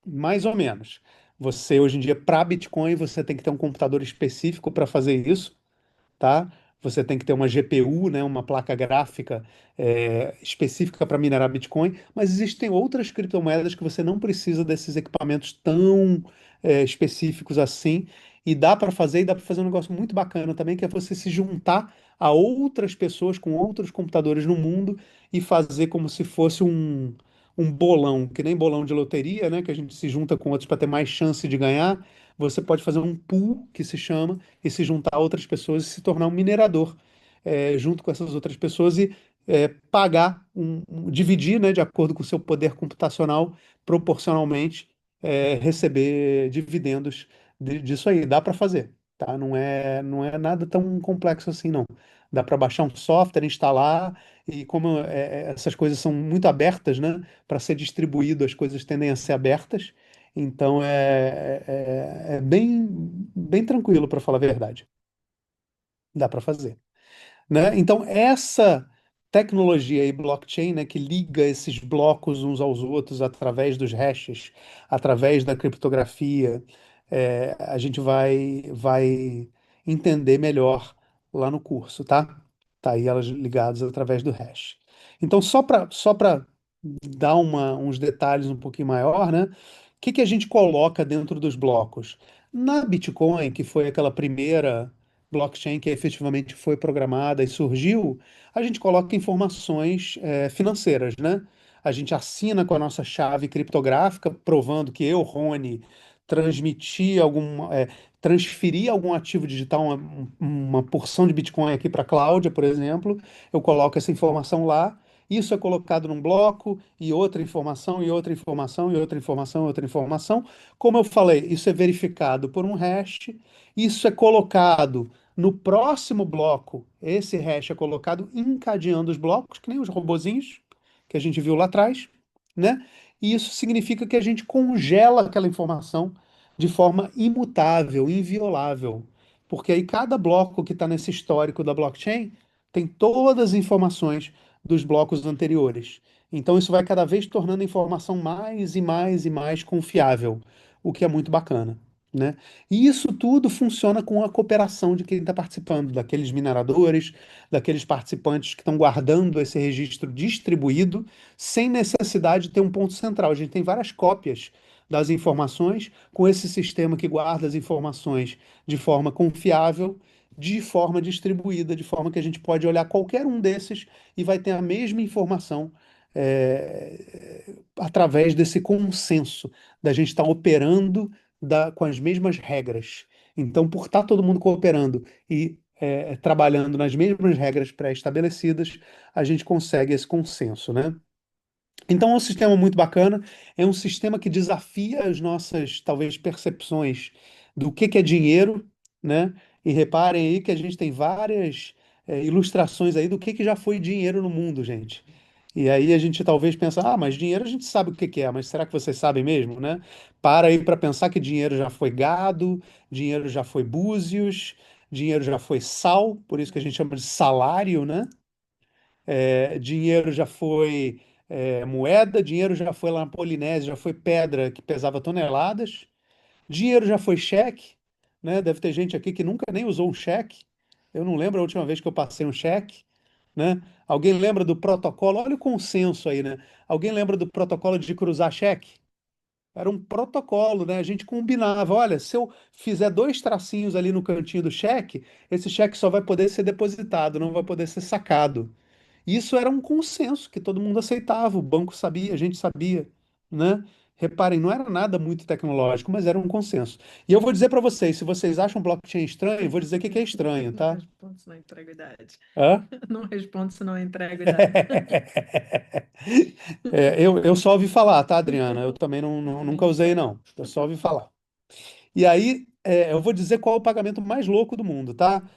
Mais ou menos. Você, hoje em dia, para Bitcoin, você tem que ter um computador específico para fazer isso, tá? você tem que ter uma GPU, né, uma placa gráfica específica para minerar Bitcoin, mas existem outras criptomoedas que você não precisa desses equipamentos tão específicos assim, e dá para fazer um negócio muito bacana também, que é você se juntar a outras pessoas com outros computadores no mundo e fazer como se fosse um bolão, que nem bolão de loteria, né, que a gente se junta com outros para ter mais chance de ganhar. Você pode fazer um pool, que se chama, e se juntar a outras pessoas e se tornar um minerador junto com essas outras pessoas e pagar, dividir, né, de acordo com o seu poder computacional, proporcionalmente, receber dividendos disso aí. Dá para fazer, tá? Não é nada tão complexo assim, não. Dá para baixar um software, instalar, e como essas coisas são muito abertas, né, para ser distribuído, as coisas tendem a ser abertas. Então é bem tranquilo, para falar a verdade. Dá para fazer, né? Então, essa tecnologia aí, blockchain, né, que liga esses blocos uns aos outros através dos hashes, através da criptografia, a gente vai entender melhor lá no curso, tá? Tá aí elas ligadas através do hash. Então, só para dar uns detalhes um pouquinho maior, né? O que a gente coloca dentro dos blocos? Na Bitcoin, que foi aquela primeira blockchain que efetivamente foi programada e surgiu, a gente coloca informações financeiras, né? A gente assina com a nossa chave criptográfica, provando que eu, Rony, transmiti algum, transferi algum ativo digital, uma porção de Bitcoin aqui para a Cláudia, por exemplo. Eu coloco essa informação lá. Isso é colocado num bloco, e outra informação, e outra informação, e outra informação, e outra informação. Como eu falei, isso é verificado por um hash, isso é colocado no próximo bloco, esse hash é colocado encadeando os blocos, que nem os robozinhos que a gente viu lá atrás, né? E isso significa que a gente congela aquela informação de forma imutável, inviolável. Porque aí cada bloco que está nesse histórico da blockchain tem todas as informações dos blocos anteriores. Então isso vai cada vez tornando a informação mais e mais e mais confiável, o que é muito bacana, né? E isso tudo funciona com a cooperação de quem está participando, daqueles mineradores, daqueles participantes que estão guardando esse registro distribuído, sem necessidade de ter um ponto central. A gente tem várias cópias das informações com esse sistema que guarda as informações de forma confiável, de forma distribuída, de forma que a gente pode olhar qualquer um desses e vai ter a mesma informação através desse consenso da gente estar operando com as mesmas regras. Então, por estar todo mundo cooperando e trabalhando nas mesmas regras pré-estabelecidas, a gente consegue esse consenso, né? Então é um sistema muito bacana, é um sistema que desafia as nossas, talvez, percepções do que é dinheiro, né? E reparem aí que a gente tem várias ilustrações aí do que já foi dinheiro no mundo, gente. E aí a gente talvez pensa, mas dinheiro a gente sabe o que é, mas será que vocês sabem mesmo, né? Para aí para pensar que dinheiro já foi gado, dinheiro já foi búzios, dinheiro já foi sal, por isso que a gente chama de salário, né? Dinheiro já foi moeda, dinheiro já foi lá na Polinésia, já foi pedra que pesava toneladas, dinheiro já foi cheque, né? Deve ter gente aqui que nunca nem usou um cheque. Eu não lembro a última vez que eu passei um cheque, né? Alguém lembra do protocolo? Olha o consenso aí, né? Alguém lembra do protocolo de cruzar cheque? Era um protocolo, né? A gente combinava, olha, se eu fizer dois tracinhos ali no cantinho do cheque, esse cheque só vai poder ser depositado, não vai poder ser sacado. Isso era um consenso que todo mundo aceitava, o banco sabia, a gente sabia, né? Reparem, não era nada muito tecnológico, mas era um consenso. E eu vou dizer para vocês, se vocês acham blockchain estranho, eu vou dizer o que que é estranho, Não tá? respondo se não entrego idade. Hã? Não respondo se não entrego idade. Eu só ouvi falar, tá, Adriana? Eu também nunca usei, não. Eu só ouvi falar. E aí, eu vou dizer qual é o pagamento mais louco do mundo, tá?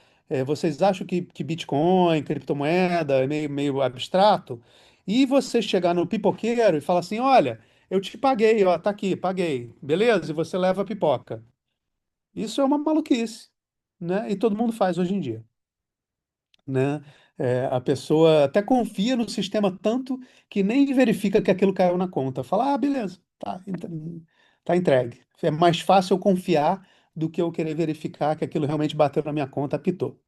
Vocês acham que Bitcoin, criptomoeda é meio abstrato? E você chegar no pipoqueiro e falar assim: olha, eu te paguei, ó, tá aqui, paguei, beleza? E você leva a pipoca. Isso é uma maluquice, né? E todo mundo faz hoje em dia, né? A pessoa até confia no sistema tanto que nem verifica que aquilo caiu na conta. Fala, beleza, tá entregue. É mais fácil eu confiar do que eu querer verificar que aquilo realmente bateu na minha conta, apitou,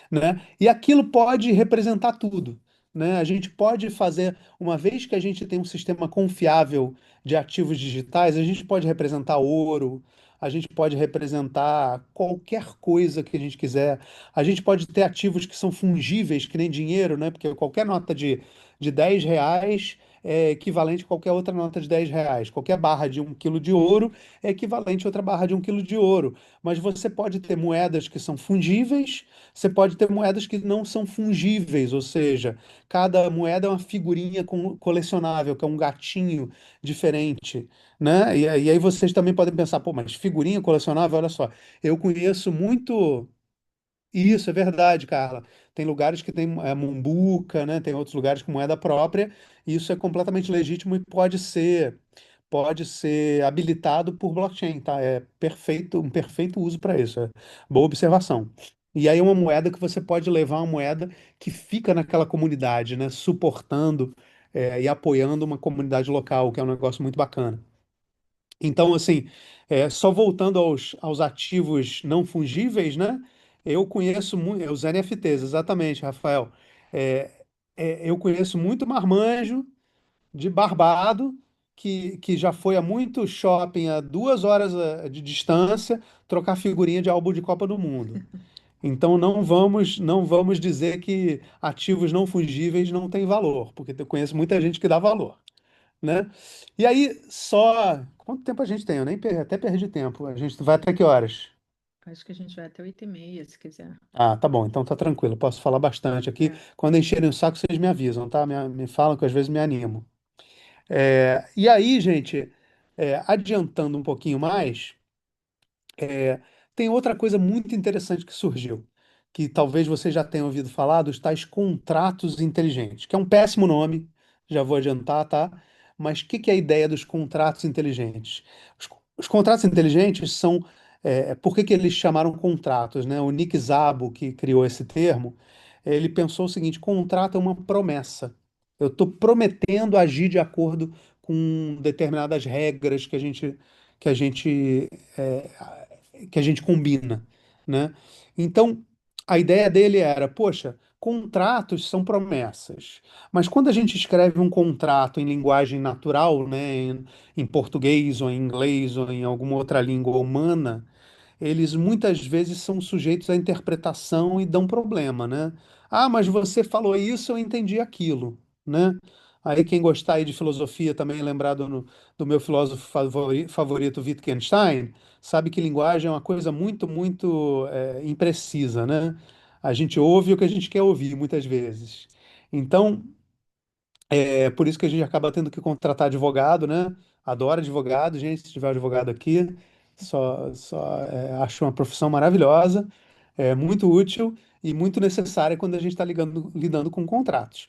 né? E aquilo pode representar tudo, né? A gente pode fazer, uma vez que a gente tem um sistema confiável de ativos digitais, a gente pode representar ouro, a gente pode representar qualquer coisa que a gente quiser, a gente pode ter ativos que são fungíveis, que nem dinheiro, né? Porque qualquer nota de R$ 10 é equivalente a qualquer outra nota de R$ 10. Qualquer barra de 1 quilo de ouro é equivalente a outra barra de 1 quilo de ouro. Mas você pode ter moedas que são fungíveis, você pode ter moedas que não são fungíveis, ou seja, cada moeda é uma figurinha colecionável, que é um gatinho diferente, né? E aí vocês também podem pensar, pô, mas figurinha colecionável, olha só, eu conheço muito. Isso, é verdade, Carla. Tem lugares que tem mumbuca, né? Tem outros lugares com moeda própria, e isso é completamente legítimo e pode ser habilitado por blockchain, tá? É perfeito, um perfeito uso para isso. É boa observação. E aí é uma moeda que você pode levar uma moeda que fica naquela comunidade, né? Suportando, e apoiando uma comunidade local, que é um negócio muito bacana. Então, assim, só voltando aos ativos não fungíveis, né? Eu conheço muito, os NFTs, exatamente, Rafael. É, eu conheço muito marmanjo de barbado que já foi a muito shopping a 2 horas de distância trocar figurinha de álbum de Copa do Mundo. Então não vamos dizer que ativos não fungíveis não têm valor, porque eu conheço muita gente que dá valor, né? E aí, só. Quanto tempo a gente tem? Eu nem até perdi tempo. A gente vai até que horas? Acho que a gente vai até 8h30, se quiser. Ah, tá bom, então tá tranquilo. Posso falar bastante aqui. É. Quando encherem o saco, vocês me avisam, tá? Me falam que às vezes me animo. E aí, gente, adiantando um pouquinho mais. Tem outra coisa muito interessante que surgiu, que talvez você já tenha ouvido falar, dos tais contratos inteligentes, que é um péssimo nome, já vou adiantar, tá? Mas o que que é a ideia dos contratos inteligentes? Os contratos inteligentes são. Por que que eles chamaram contratos, né? O Nick Szabo, que criou esse termo, ele pensou o seguinte: contrato é uma promessa. Eu estou prometendo agir de acordo com determinadas regras é, que a gente combina, né? Então, a ideia dele era, poxa, contratos são promessas, mas quando a gente escreve um contrato em linguagem natural, né, em português ou em inglês ou em alguma outra língua humana, eles muitas vezes são sujeitos à interpretação e dão problema, né? Ah, mas você falou isso, eu entendi aquilo, né? Aí quem gostar aí de filosofia também, lembrar do meu filósofo favorito, Wittgenstein, sabe que linguagem é uma coisa muito, muito imprecisa, né? A gente ouve o que a gente quer ouvir muitas vezes. Então, é por isso que a gente acaba tendo que contratar advogado, né? Adoro advogado, gente. Se tiver advogado aqui, acho uma profissão maravilhosa, muito útil e muito necessária quando a gente está lidando com contratos.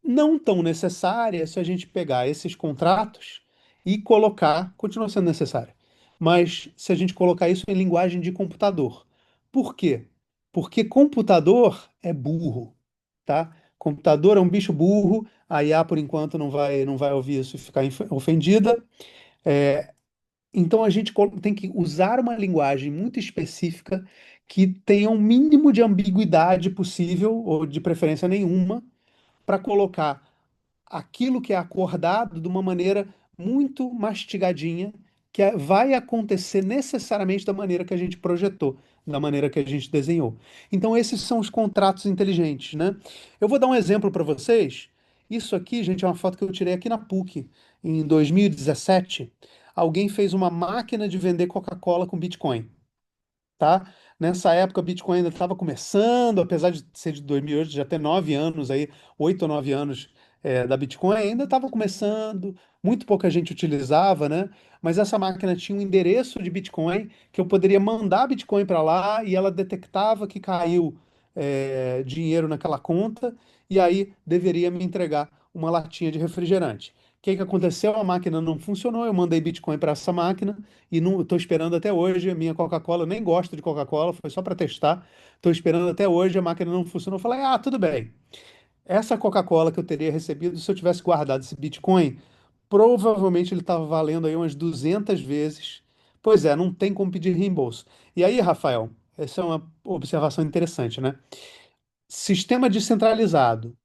Não tão necessária se a gente pegar esses contratos e colocar, continua sendo necessária, mas se a gente colocar isso em linguagem de computador. Por quê? Porque computador é burro, tá? Computador é um bicho burro, a IA, por enquanto, não vai ouvir isso e ficar ofendida. Então a gente tem que usar uma linguagem muito específica que tenha um mínimo de ambiguidade possível, ou de preferência nenhuma, para colocar aquilo que é acordado de uma maneira muito mastigadinha, que vai acontecer necessariamente da maneira que a gente projetou, da maneira que a gente desenhou. Então, esses são os contratos inteligentes, né? Eu vou dar um exemplo para vocês. Isso aqui, gente, é uma foto que eu tirei aqui na PUC, em 2017. Alguém fez uma máquina de vender Coca-Cola com Bitcoin, tá? Nessa época, o Bitcoin ainda estava começando, apesar de ser de 2008, já ter 9 anos aí, 8 ou 9 anos da Bitcoin, ainda estava começando, muito pouca gente utilizava, né? Mas essa máquina tinha um endereço de Bitcoin que eu poderia mandar Bitcoin para lá e ela detectava que caiu dinheiro naquela conta e aí deveria me entregar uma latinha de refrigerante. O que que aconteceu? A máquina não funcionou, eu mandei Bitcoin para essa máquina e não estou esperando até hoje a minha Coca-Cola. Eu nem gosto de Coca-Cola, foi só para testar. Estou esperando até hoje, a máquina não funcionou. Eu falei, ah, tudo bem. Essa Coca-Cola que eu teria recebido, se eu tivesse guardado esse Bitcoin, provavelmente ele estava valendo aí umas 200 vezes, Pois é, não tem como pedir reembolso. E aí, Rafael, essa é uma observação interessante, né? Sistema descentralizado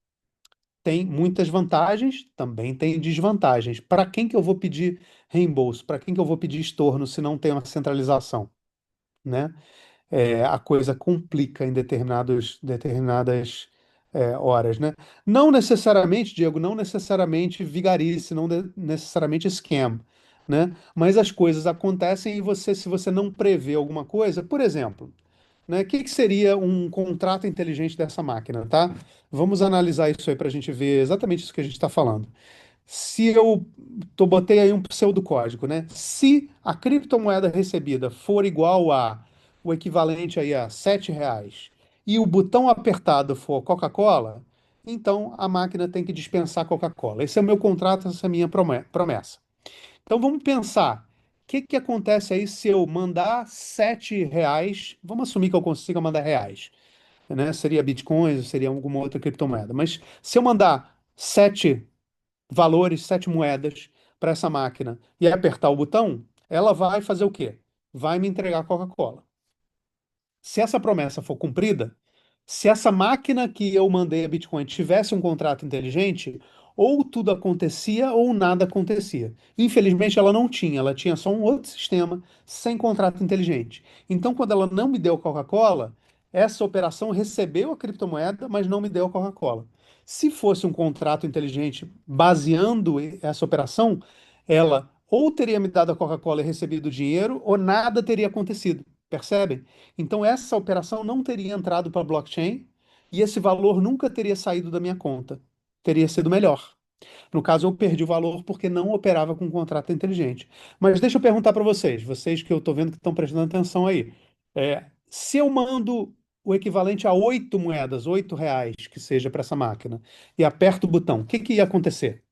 tem muitas vantagens, também tem desvantagens. Para quem que eu vou pedir reembolso? Para quem que eu vou pedir estorno se não tem uma centralização, né? A coisa complica em determinadas horas, né? Não necessariamente, Diego, não necessariamente vigarice, não necessariamente scam, né? Mas as coisas acontecem e você, se você não prevê alguma coisa, por exemplo, né? O que que seria um contrato inteligente dessa máquina, tá? Vamos analisar isso aí para a gente ver exatamente isso que a gente está falando. Se eu botei aí um pseudocódigo, né? Se a criptomoeda recebida for igual a o equivalente aí a R$ 7 e o botão apertado for Coca-Cola, então a máquina tem que dispensar Coca-Cola. Esse é o meu contrato, essa é a minha promessa. Então vamos pensar, o que que acontece aí se eu mandar R$ 7? Vamos assumir que eu consiga mandar reais, né? Seria bitcoins, seria alguma outra criptomoeda. Mas se eu mandar sete valores, sete moedas para essa máquina e apertar o botão, ela vai fazer o quê? Vai me entregar Coca-Cola. Se essa promessa for cumprida, se essa máquina que eu mandei a Bitcoin tivesse um contrato inteligente, ou tudo acontecia ou nada acontecia. Infelizmente, ela não tinha, ela tinha só um outro sistema sem contrato inteligente. Então, quando ela não me deu a Coca-Cola, essa operação recebeu a criptomoeda, mas não me deu a Coca-Cola. Se fosse um contrato inteligente baseando essa operação, ela ou teria me dado a Coca-Cola e recebido o dinheiro, ou nada teria acontecido. Percebem? Então, essa operação não teria entrado para a blockchain e esse valor nunca teria saído da minha conta. Teria sido melhor. No caso, eu perdi o valor porque não operava com um contrato inteligente. Mas deixa eu perguntar para vocês, vocês que eu estou vendo que estão prestando atenção aí. Se eu mando o equivalente a 8 moedas, R$ 8 que seja para essa máquina, e aperto o botão, o que que ia acontecer?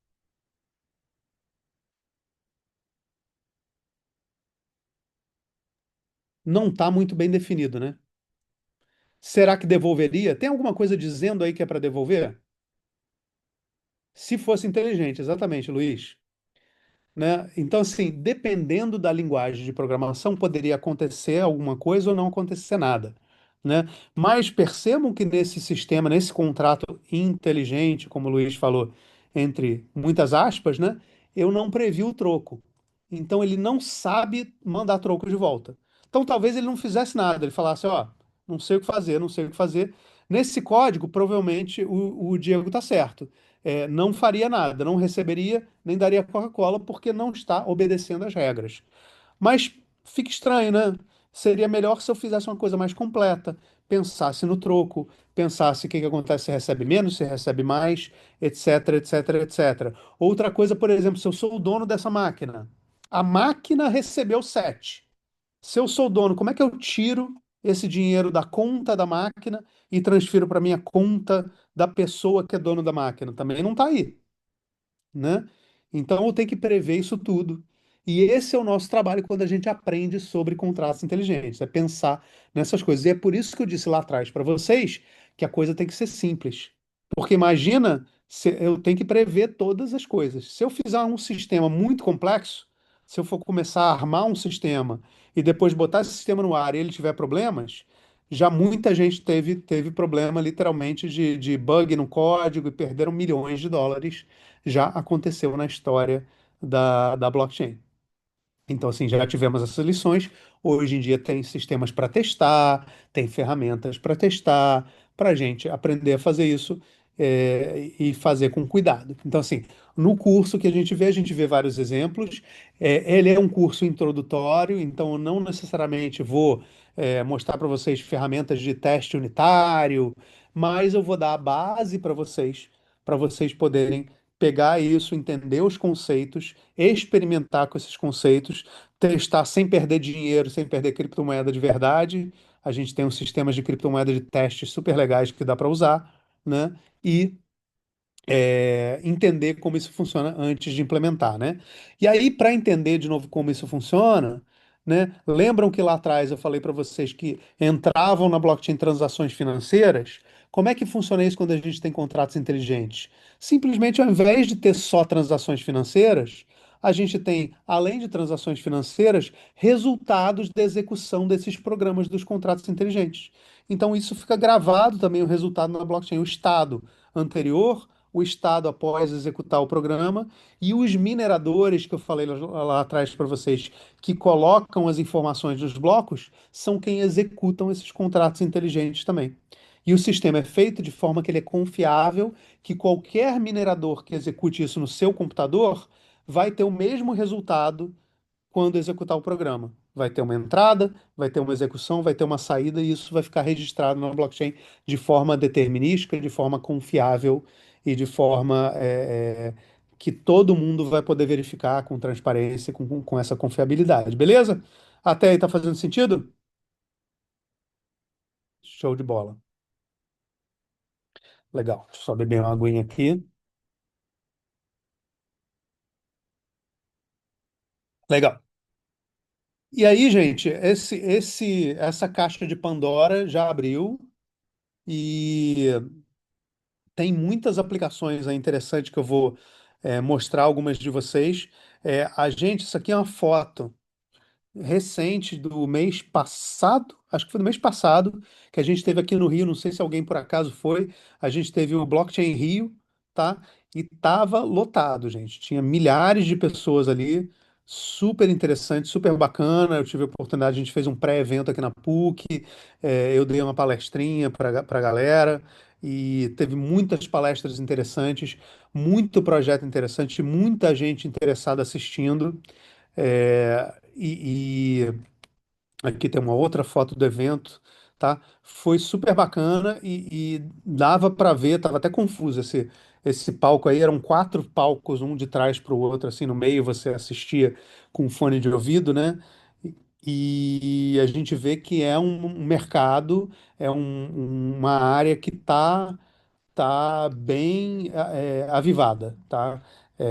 Não está muito bem definido, né? Será que devolveria? Tem alguma coisa dizendo aí que é para devolver? Se fosse inteligente, exatamente, Luiz. Né? Então, assim, dependendo da linguagem de programação, poderia acontecer alguma coisa ou não acontecer nada, né? Mas percebam que nesse sistema, nesse contrato inteligente, como o Luiz falou, entre muitas aspas, né? Eu não previ o troco. Então, ele não sabe mandar troco de volta. Então, talvez ele não fizesse nada. Ele falasse, ó, não sei o que fazer, não sei o que fazer. Nesse código, provavelmente, o Diego está certo. Não faria nada, não receberia nem daria Coca-Cola porque não está obedecendo às regras. Mas fica estranho, né? Seria melhor se eu fizesse uma coisa mais completa, pensasse no troco, pensasse o que que acontece se recebe menos, se recebe mais, etc, etc, etc. Outra coisa, por exemplo, se eu sou o dono dessa máquina, a máquina recebeu 7. Se eu sou o dono, como é que eu tiro esse dinheiro da conta da máquina e transfiro para minha conta da pessoa que é dono da máquina? Também não está aí, né? Então eu tenho que prever isso tudo. E esse é o nosso trabalho quando a gente aprende sobre contratos inteligentes, é pensar nessas coisas. E é por isso que eu disse lá atrás para vocês que a coisa tem que ser simples. Porque imagina, se eu tenho que prever todas as coisas. Se eu fizer um sistema muito complexo, se eu for começar a armar um sistema e depois botar esse sistema no ar e ele tiver problemas, já muita gente teve problema literalmente de bug no código e perderam milhões de dólares já aconteceu na história da blockchain. Então, assim, já tivemos essas lições. Hoje em dia tem sistemas para testar, tem ferramentas para testar, para a gente aprender a fazer isso e fazer com cuidado. Então, assim, no curso que a gente vê vários exemplos. Ele é um curso introdutório, então eu não necessariamente vou mostrar para vocês ferramentas de teste unitário, mas eu vou dar a base para vocês poderem pegar isso, entender os conceitos, experimentar com esses conceitos, testar sem perder dinheiro, sem perder criptomoeda de verdade. A gente tem uns sistemas de criptomoeda de testes super legais que dá para usar, né? E entender como isso funciona antes de implementar, né? E aí, para entender de novo como isso funciona, né? Lembram que lá atrás eu falei para vocês que entravam na blockchain transações financeiras? Como é que funciona isso quando a gente tem contratos inteligentes? Simplesmente, ao invés de ter só transações financeiras, a gente tem, além de transações financeiras, resultados da execução desses programas dos contratos inteligentes. Então, isso fica gravado também o resultado na blockchain. O estado anterior, o estado após executar o programa e os mineradores que eu falei lá atrás para vocês, que colocam as informações nos blocos, são quem executam esses contratos inteligentes também. E o sistema é feito de forma que ele é confiável, que qualquer minerador que execute isso no seu computador vai ter o mesmo resultado quando executar o programa. Vai ter uma entrada, vai ter uma execução, vai ter uma saída, e isso vai ficar registrado na blockchain de forma determinística, de forma confiável e de forma que todo mundo vai poder verificar com transparência, com essa confiabilidade. Beleza? Até aí tá fazendo sentido? Show de bola. Legal. Deixa eu só beber uma aguinha aqui. Legal. E aí, gente, essa caixa de Pandora já abriu e tem muitas aplicações aí interessantes que eu vou mostrar algumas de vocês. Isso aqui é uma foto recente do mês passado, acho que foi do mês passado, que a gente teve aqui no Rio, não sei se alguém por acaso foi, a gente teve o Blockchain Rio, tá? E tava lotado, gente. Tinha milhares de pessoas ali, super interessante, super bacana. Eu tive a oportunidade, a gente fez um pré-evento aqui na PUC, eu dei uma palestrinha para a galera. E teve muitas palestras interessantes, muito projeto interessante, muita gente interessada assistindo. E aqui tem uma outra foto do evento, tá? Foi super bacana e dava para ver, tava até confuso esse palco aí, eram quatro palcos, um de trás para o outro, assim, no meio você assistia com fone de ouvido, né? E a gente vê que é um mercado, uma área que tá bem avivada, tá?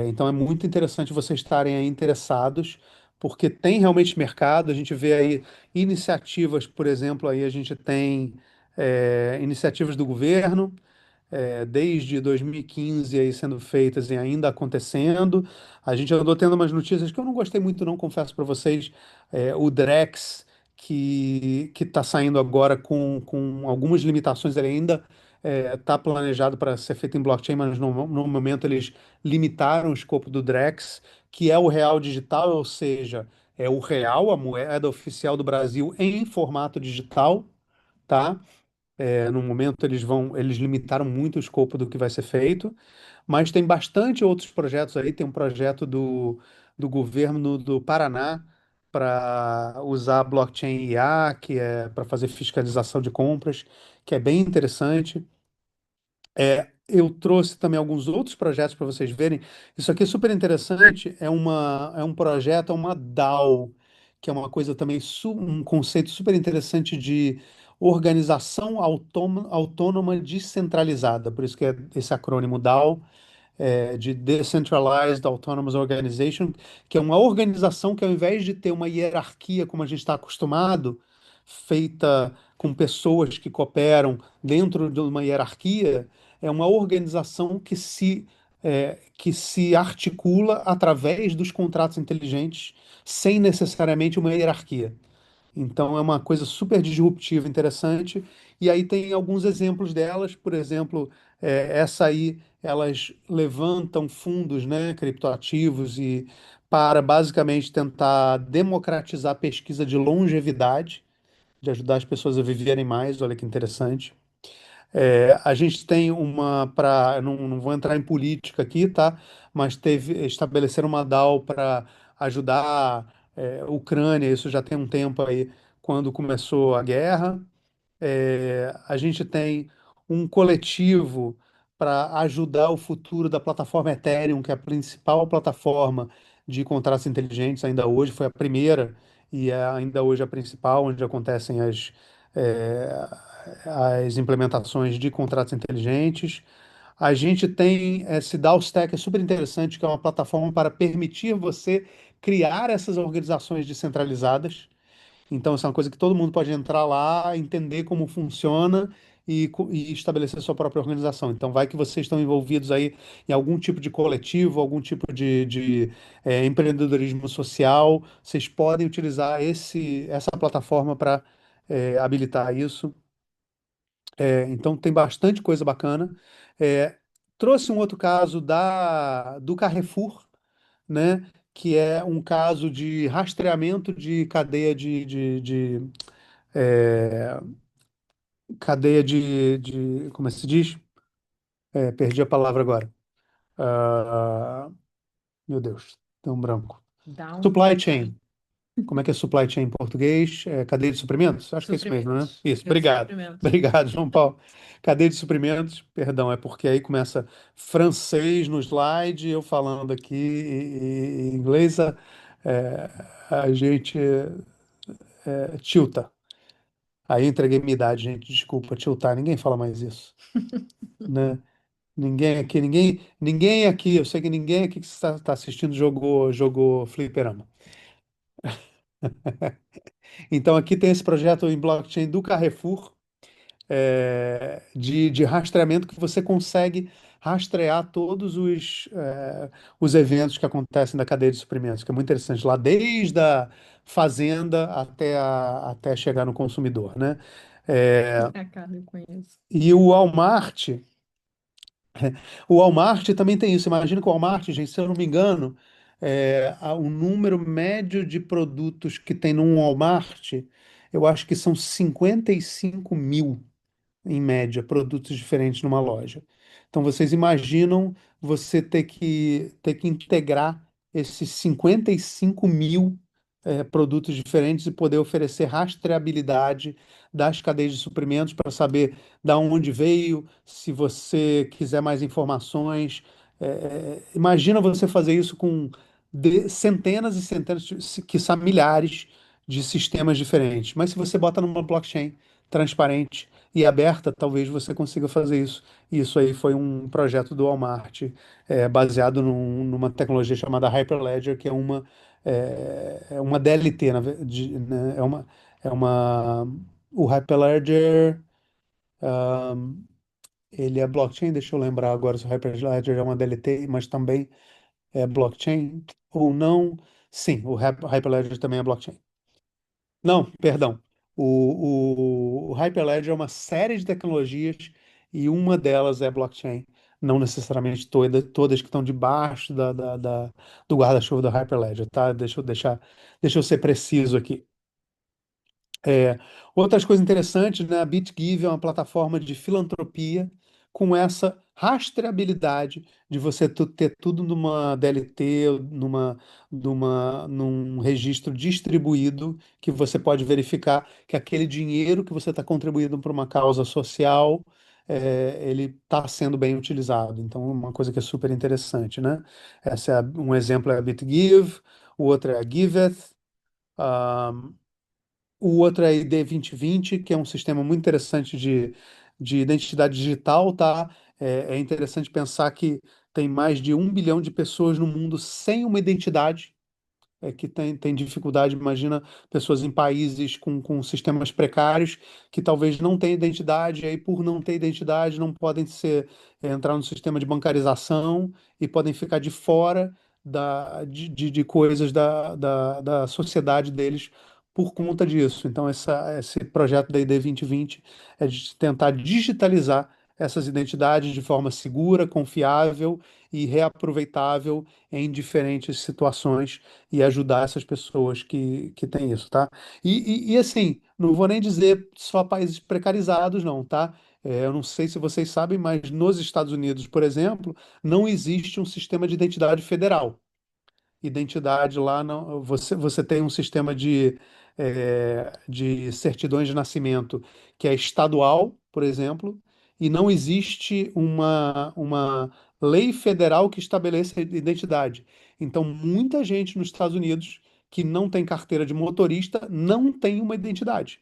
Então é muito interessante vocês estarem aí interessados, porque tem realmente mercado. A gente vê aí iniciativas, por exemplo, aí a gente tem iniciativas do governo, desde 2015 aí sendo feitas e ainda acontecendo. A gente andou tendo umas notícias que eu não gostei muito, não, confesso para vocês. O Drex, que está saindo agora com algumas limitações, ele ainda está planejado para ser feito em blockchain, mas no momento eles limitaram o escopo do Drex, que é o real digital, ou seja, é o real, a moeda oficial do Brasil em formato digital, tá? No momento eles limitaram muito o escopo do que vai ser feito, mas tem bastante outros projetos aí. Tem um projeto do governo do Paraná para usar blockchain IA, que é para fazer fiscalização de compras, que é bem interessante. Eu trouxe também alguns outros projetos para vocês verem. Isso aqui é super interessante. É um projeto, é uma DAO, que é uma coisa também, um conceito super interessante de organização autônoma descentralizada. Por isso que é esse acrônimo DAO, de Decentralized Autonomous Organization, que é uma organização que, ao invés de ter uma hierarquia como a gente está acostumado, feita com pessoas que cooperam dentro de uma hierarquia, é uma organização que se articula através dos contratos inteligentes, sem necessariamente uma hierarquia. Então é uma coisa super disruptiva, interessante. E aí tem alguns exemplos delas, por exemplo, essa aí, elas levantam fundos, né, criptoativos e para basicamente tentar democratizar a pesquisa de longevidade, de ajudar as pessoas a viverem mais. Olha que interessante. A gente tem uma para, não vou entrar em política aqui, tá? Mas estabeleceram uma DAO para ajudar a Ucrânia, isso já tem um tempo aí, quando começou a guerra. A gente tem um coletivo para ajudar o futuro da plataforma Ethereum, que é a principal plataforma de contratos inteligentes ainda hoje, foi a primeira e é ainda hoje a principal, onde acontecem eh, as implementações de contratos inteligentes. A gente tem esse DAO Stack, é super interessante, que é uma plataforma para permitir você criar essas organizações descentralizadas. Então, isso é uma coisa que todo mundo pode entrar lá, entender como funciona e estabelecer sua própria organização. Então, vai que vocês estão envolvidos aí em algum tipo de coletivo, algum tipo de empreendedorismo social, vocês podem utilizar essa plataforma para habilitar isso. Então, tem bastante coisa bacana. É, trouxe um outro caso do Carrefour, né? Que é um caso de rastreamento de é, cadeia como é que se diz? Perdi a palavra agora. Ah, meu Deus, tem um branco. Down. Supply chain. Como é que é supply chain em português? Cadeia de suprimentos? Acho que é isso mesmo, né? Suprimentos. Isso, Rede de obrigado. suprimentos. Obrigado, João Paulo. Cadeia de suprimentos, perdão, é porque aí começa francês no slide, eu falando aqui e inglês, a gente tilta. Aí eu entreguei minha idade, gente, desculpa, tiltar, ninguém fala mais isso, né? Ninguém aqui, eu sei que ninguém aqui que está assistindo jogou fliperama. Então aqui tem esse projeto em blockchain do Carrefour, de rastreamento que você consegue rastrear todos os eventos que acontecem na cadeia de suprimentos, que é muito interessante, lá desde a fazenda até chegar no consumidor, né? É, A cara, eu conheço. e o Walmart também tem isso. Imagina que o Walmart, gente, se eu não me engano, o número médio de produtos que tem num Walmart, eu acho que são 55.000 em média, produtos diferentes numa loja. Então, vocês imaginam você ter que integrar esses 55.000 produtos diferentes e poder oferecer rastreabilidade das cadeias de suprimentos para saber da onde veio, se você quiser mais informações. Imagina você fazer isso com centenas e centenas, quiçá milhares de sistemas diferentes. Mas se você bota numa blockchain transparente e aberta, talvez você consiga fazer isso. E isso aí foi um projeto do Walmart, baseado numa tecnologia chamada Hyperledger, que é uma DLT, né? O Hyperledger, ele é blockchain, deixa eu lembrar agora se o Hyperledger é uma DLT, mas também é blockchain ou não. Sim, o Hyperledger também é blockchain. Não, perdão. O Hyperledger é uma série de tecnologias e uma delas é blockchain. Não necessariamente todas que estão debaixo do guarda-chuva do Hyperledger, tá? Deixa eu ser preciso aqui. É, Outras coisas interessantes, né? A BitGive é uma plataforma de filantropia com essa rastreabilidade de você ter tudo numa DLT, num registro distribuído, que você pode verificar que aquele dinheiro que você está contribuindo para uma causa social, ele está sendo bem utilizado. Então, uma coisa que é super interessante, né? Um exemplo é a BitGive, o outro é a Giveth. O outro é ID 2020, que é um sistema muito interessante de identidade digital, tá? É interessante pensar que tem mais de 1 bilhão de pessoas no mundo sem uma identidade, que tem dificuldade. Imagina pessoas em países com sistemas precários que talvez não tenham identidade, e aí por não ter identidade não podem entrar no sistema de bancarização e podem ficar de fora de coisas da sociedade deles por conta disso. Então, esse projeto da ID 2020 é de tentar digitalizar essas identidades de forma segura, confiável e reaproveitável em diferentes situações e ajudar essas pessoas que têm isso, tá? Assim, não vou nem dizer só países precarizados, não, tá? Eu não sei se vocês sabem, mas nos Estados Unidos, por exemplo, não existe um sistema de identidade federal. Identidade lá, não, você tem um sistema de certidões de nascimento que é estadual, por exemplo, e não existe uma lei federal que estabeleça a identidade. Então, muita gente nos Estados Unidos que não tem carteira de motorista não tem uma identidade,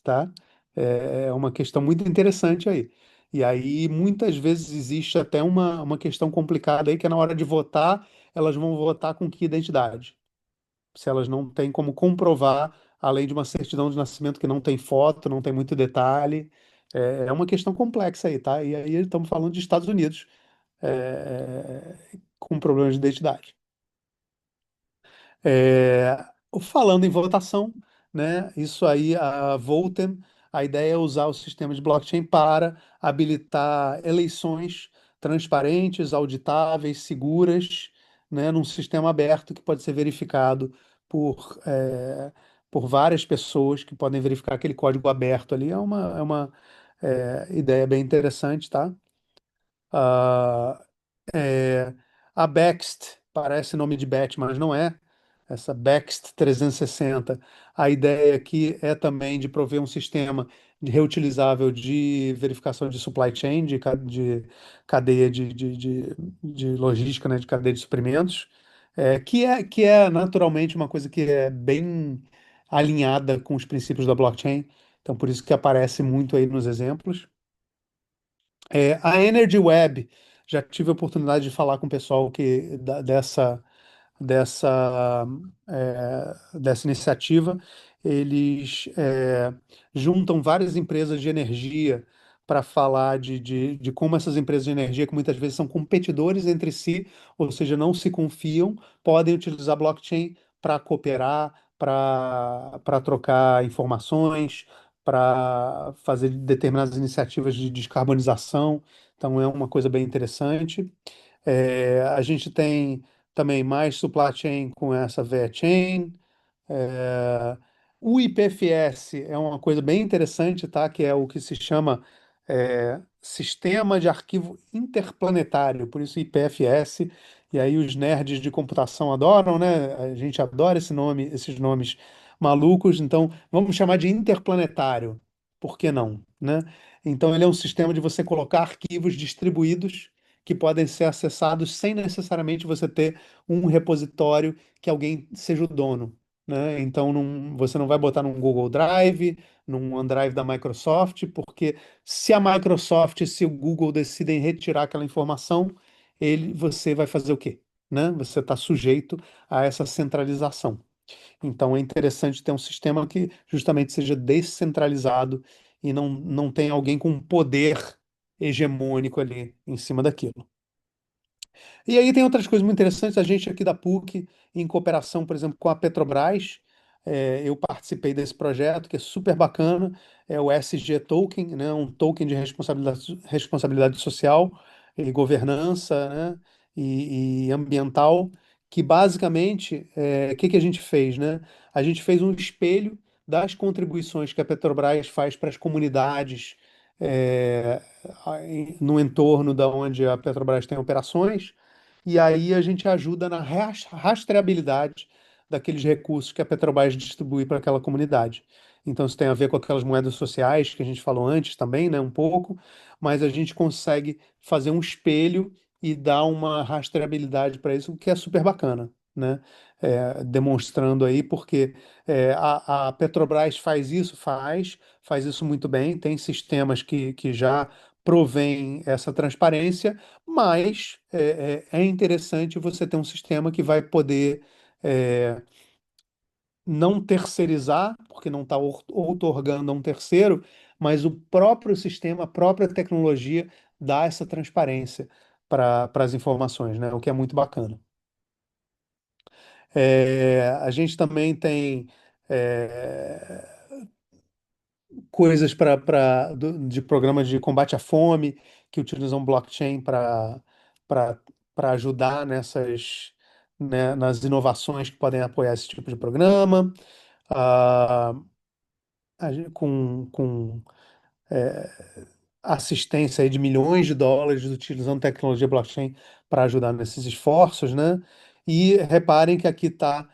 tá? É uma questão muito interessante aí. E aí, muitas vezes, existe até uma questão complicada aí, que é na hora de votar, elas vão votar com que identidade? Se elas não têm como comprovar, além de uma certidão de nascimento que não tem foto, não tem muito detalhe. É uma questão complexa aí, tá? E aí estamos falando de Estados Unidos, com problemas de identidade. É, falando em votação, né? Isso aí, a Votem, a ideia é usar o sistema de blockchain para habilitar eleições transparentes, auditáveis, seguras, né? Num sistema aberto que pode ser verificado por várias pessoas que podem verificar aquele código aberto ali. É uma ideia bem interessante, tá? Ah, é, a Bext, parece nome de Bet, mas não é. Essa Bext 360. A ideia aqui é também de prover um sistema de reutilizável de verificação de supply chain, de cadeia de logística, né, de cadeia de suprimentos, que é naturalmente uma coisa que é bem alinhada com os princípios da blockchain. Então, por isso que aparece muito aí nos exemplos. A Energy Web, já tive a oportunidade de falar com o pessoal dessa, dessa iniciativa. Eles juntam várias empresas de energia para falar de como essas empresas de energia, que muitas vezes são competidores entre si, ou seja, não se confiam, podem utilizar blockchain para cooperar, para trocar informações, para fazer determinadas iniciativas de descarbonização. Então, é uma coisa bem interessante. A gente tem também mais supply chain com essa VeChain. É, o IPFS é uma coisa bem interessante, tá? Que é o que se chama Sistema de Arquivo Interplanetário, por isso IPFS. E aí os nerds de computação adoram, né? A gente adora esse nome, esses nomes malucos. Então vamos chamar de interplanetário. Por que não, né? Então ele é um sistema de você colocar arquivos distribuídos que podem ser acessados sem necessariamente você ter um repositório que alguém seja o dono, né? Então você não vai botar num Google Drive, num OneDrive da Microsoft, porque se a Microsoft e se o Google decidem retirar aquela informação, você vai fazer o quê? Né? Você está sujeito a essa centralização. Então é interessante ter um sistema que justamente seja descentralizado e não tenha alguém com poder hegemônico ali em cima daquilo. E aí tem outras coisas muito interessantes. A gente aqui da PUC, em cooperação, por exemplo, com a Petrobras, eu participei desse projeto que é super bacana. É o SG Token, né, um token de responsabilidade social e governança, né, e ambiental, que basicamente, o que que a gente fez, né? A gente fez um espelho das contribuições que a Petrobras faz para as comunidades, é, no entorno da onde a Petrobras tem operações, e aí a gente ajuda na rastreabilidade daqueles recursos que a Petrobras distribui para aquela comunidade. Então, isso tem a ver com aquelas moedas sociais que a gente falou antes também, né, um pouco, mas a gente consegue fazer um espelho e dar uma rastreabilidade para isso, o que é super bacana, né? Demonstrando aí, porque a Petrobras faz isso, faz isso muito bem, tem sistemas que já provém essa transparência, mas é interessante você ter um sistema que vai poder é, não terceirizar, porque não está outorgando a um terceiro, mas o próprio sistema, a própria tecnologia dá essa transparência para as informações, né? O que é muito bacana. A gente também tem é, coisas de programas de combate à fome que utilizam blockchain para ajudar né, nas inovações que podem apoiar esse tipo de programa. Ah, com assistência aí de milhões de dólares utilizando tecnologia blockchain para ajudar nesses esforços, né? E reparem que aqui está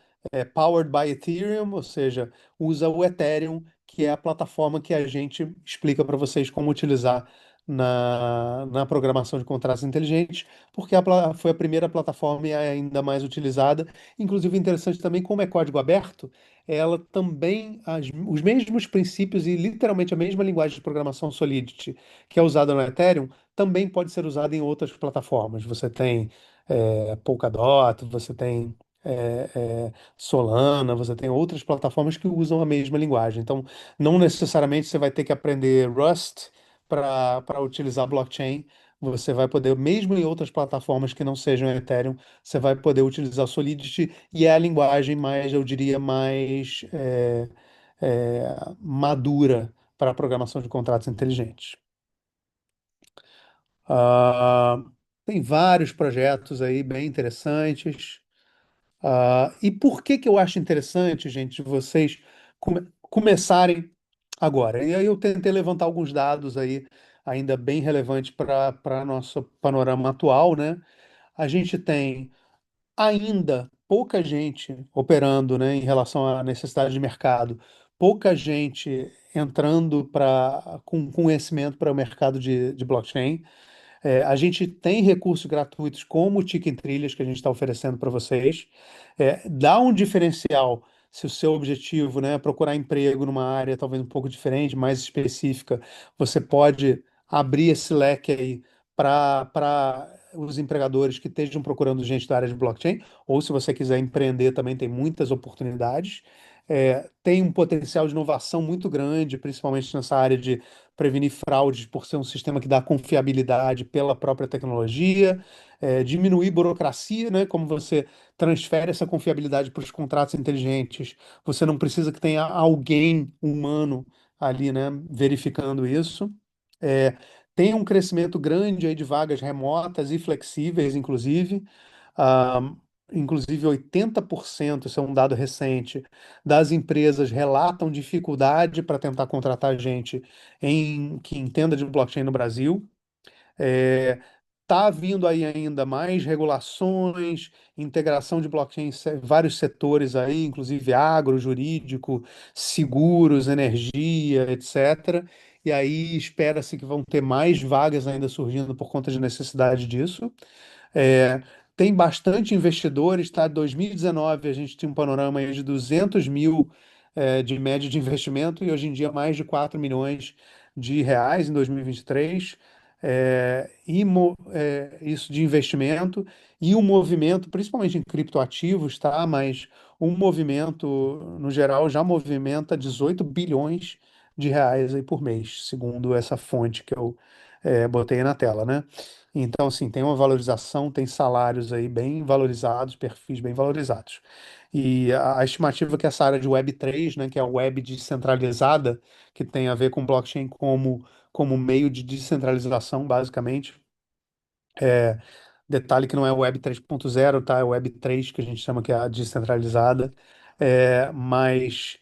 powered by Ethereum, ou seja, usa o Ethereum, que é a plataforma que a gente explica para vocês como utilizar na programação de contratos inteligentes, porque foi a primeira plataforma e é ainda mais utilizada. Inclusive, interessante também, como é código aberto, ela também, os mesmos princípios e literalmente a mesma linguagem de programação Solidity que é usada no Ethereum, também pode ser usada em outras plataformas. Você tem Polkadot, você tem Solana, você tem outras plataformas que usam a mesma linguagem. Então, não necessariamente você vai ter que aprender Rust para utilizar blockchain, você vai poder, mesmo em outras plataformas que não sejam Ethereum, você vai poder utilizar o Solidity e é a linguagem mais, eu diria, mais madura para a programação de contratos inteligentes. Ah, tem vários projetos aí bem interessantes. E por que que eu acho interessante, gente, vocês começarem agora? E aí eu tentei levantar alguns dados aí, ainda bem relevantes para nosso panorama atual, né? A gente tem ainda pouca gente operando, né, em relação à necessidade de mercado, pouca gente entrando com conhecimento para o mercado de blockchain. A gente tem recursos gratuitos como o Ticket Trilhas que a gente está oferecendo para vocês. Dá um diferencial se o seu objetivo, né, é procurar emprego numa área talvez um pouco diferente, mais específica. Você pode abrir esse leque aí para os empregadores que estejam procurando gente da área de blockchain, ou se você quiser empreender também tem muitas oportunidades. Tem um potencial de inovação muito grande, principalmente nessa área de prevenir fraudes por ser um sistema que dá confiabilidade pela própria tecnologia, diminuir burocracia, né? Como você transfere essa confiabilidade para os contratos inteligentes, você não precisa que tenha alguém humano ali, né, verificando isso. É, tem um crescimento grande aí de vagas remotas e flexíveis, inclusive. Ah, Inclusive 80%, isso é um dado recente, das empresas relatam dificuldade para tentar contratar gente que entenda de blockchain no Brasil. Tá vindo aí ainda mais regulações, integração de blockchain em vários setores aí, inclusive agro, jurídico, seguros, energia, etc. E aí espera-se que vão ter mais vagas ainda surgindo por conta de necessidade disso. É, Tem bastante investidores, tá? 2019 a gente tinha um panorama aí de 200 mil de média de investimento e hoje em dia mais de 4 milhões de reais em 2023. Isso de investimento e o movimento, principalmente em criptoativos, tá? Mas o movimento, no geral, já movimenta 18 bilhões de reais aí por mês, segundo essa fonte que eu botei na tela, né? Então, assim, tem uma valorização, tem salários aí bem valorizados, perfis bem valorizados. E a estimativa é que essa área de Web3, né, que é a web descentralizada, que tem a ver com blockchain como meio de descentralização, basicamente. Detalhe que não é Web 3.0, tá? É Web 3 que a gente chama que é a descentralizada. Mas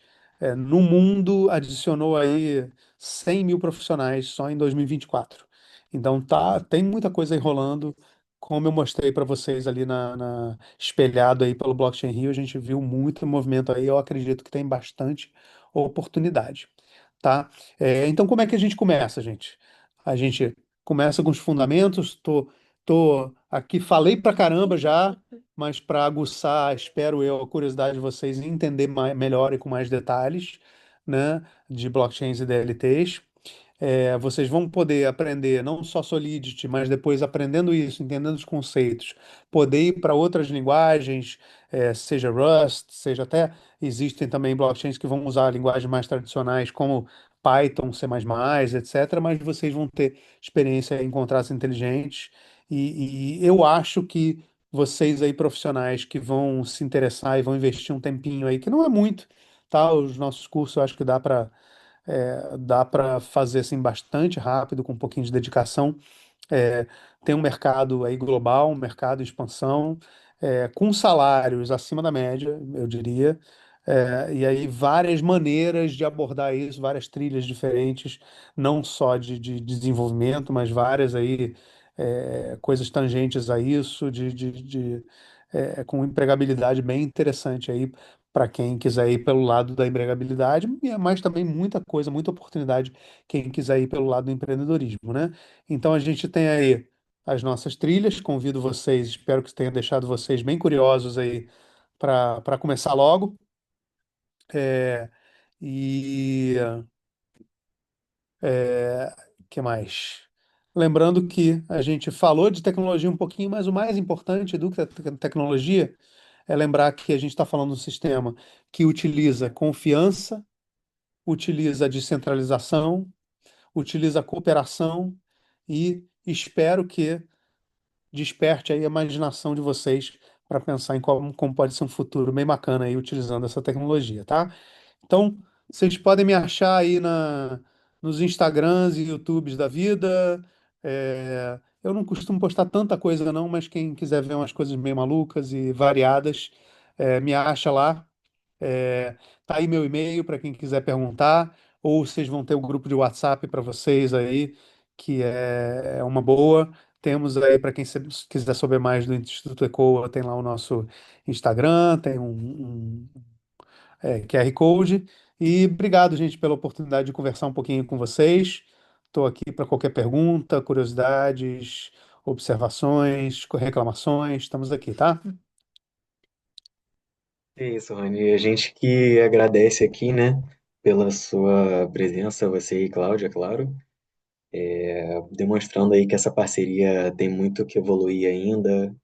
no mundo adicionou aí 100 mil profissionais só em 2024. Então tem muita coisa aí rolando. Como eu mostrei para vocês ali espelhado aí pelo Blockchain Rio, a gente viu muito movimento aí. Eu acredito que tem bastante oportunidade, tá? Então como é que a gente começa, gente? A gente começa com os fundamentos. Tô aqui, falei pra caramba já, mas para aguçar, espero eu, a curiosidade de vocês em entender melhor e com mais detalhes, né, de blockchains e DLTs. Vocês vão poder aprender não só Solidity, mas depois aprendendo isso, entendendo os conceitos, poder ir para outras linguagens, seja Rust, seja até existem também blockchains que vão usar linguagens mais tradicionais como Python, C++, etc. Mas vocês vão ter experiência em contratos inteligentes e eu acho que vocês aí profissionais que vão se interessar e vão investir um tempinho aí, que não é muito, tá? Os nossos cursos eu acho que dá para fazer assim bastante rápido, com um pouquinho de dedicação. É, Tem um mercado aí global, um mercado em expansão, com salários acima da média, eu diria. E aí várias maneiras de abordar isso, várias trilhas diferentes, não só de desenvolvimento, mas várias aí coisas tangentes a isso, com empregabilidade bem interessante aí para quem quiser ir pelo lado da empregabilidade, mas também muita coisa, muita oportunidade quem quiser ir pelo lado do empreendedorismo, né? Então a gente tem aí as nossas trilhas, convido vocês, espero que tenha deixado vocês bem curiosos aí para começar logo. É, e que mais? Lembrando que a gente falou de tecnologia um pouquinho, mas o mais importante do que a tecnologia é lembrar que a gente está falando de um sistema que utiliza confiança, utiliza descentralização, utiliza a cooperação e espero que desperte aí a imaginação de vocês para pensar em como pode ser um futuro bem bacana aí utilizando essa tecnologia, tá? Então, vocês podem me achar aí nos Instagrams e YouTubes da vida. Eu não costumo postar tanta coisa não, mas quem quiser ver umas coisas meio malucas e variadas, me acha lá. Tá aí meu e-mail para quem quiser perguntar, ou vocês vão ter o grupo de WhatsApp para vocês aí, que é uma boa. Temos aí, para quem quiser saber mais do Instituto ECOA, tem lá o nosso Instagram, tem um QR Code. E obrigado, gente, pela oportunidade de conversar um pouquinho com vocês. Estou aqui para qualquer pergunta, curiosidades, observações, reclamações. Estamos aqui, tá? É isso, Rony. A gente que agradece aqui, né, pela sua presença, você e Cláudia, claro, demonstrando aí que essa parceria tem muito que evoluir ainda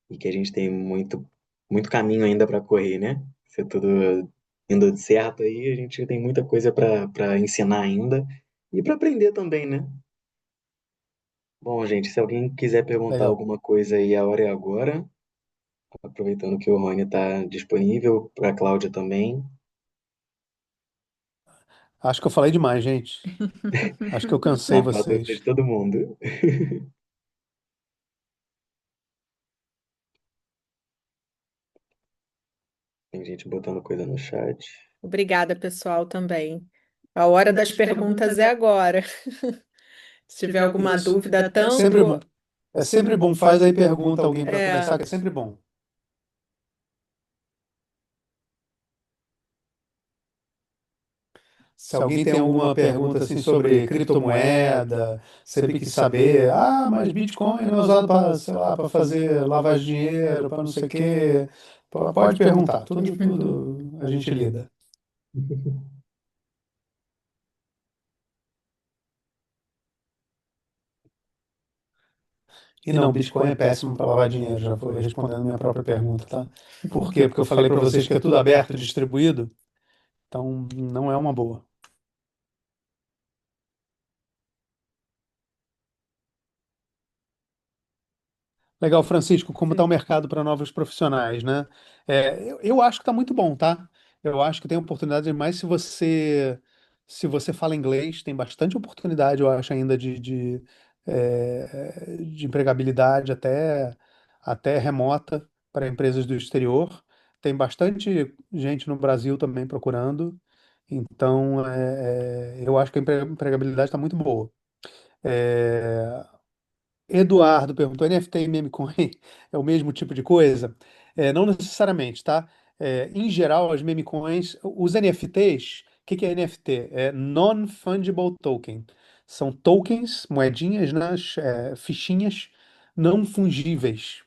e que a gente tem muito caminho ainda para correr, né? Se tudo indo certo aí, a gente tem muita coisa para ensinar ainda e para aprender também, né? Bom, gente, se alguém quiser perguntar Legal. alguma coisa aí, a hora é agora. Aproveitando que o Rony está disponível, para a Cláudia também. Acho que eu falei demais, gente. Acho que eu cansei Não, falta de vocês. todo mundo. Tem gente botando coisa no chat. Obrigada, pessoal, também. A hora das perguntas é agora. Se tiver alguma Isso. dúvida, Sempre, tanto. é sempre bom. Faz aí pergunta a alguém para É, começar, que é sempre bom. Se alguém tem alguma pergunta assim sobre criptomoeda, sempre quis saber, mas Bitcoin não é usado para, sei lá, para fazer lavagem de dinheiro, para não sei o quê. Pode perguntar, tudo a gente lida. E não, Bitcoin é péssimo para lavar dinheiro, já vou respondendo minha própria pergunta, tá? Por quê? Porque eu falei para vocês que é tudo aberto, distribuído, então não é uma boa. Legal, Francisco, como está o mercado para novos profissionais, né? Eu acho que está muito bom, tá? Eu acho que tem oportunidade, mas se você fala inglês, tem bastante oportunidade, eu acho, ainda de empregabilidade até remota para empresas do exterior. Tem bastante gente no Brasil também procurando, então eu acho que a empregabilidade está muito boa. É, Eduardo perguntou: NFT e meme coin é o mesmo tipo de coisa? Não necessariamente, tá? Em geral, as meme coins, os NFTs, o que que é NFT? É Non-Fungible Token. São tokens, moedinhas, né? Fichinhas não fungíveis.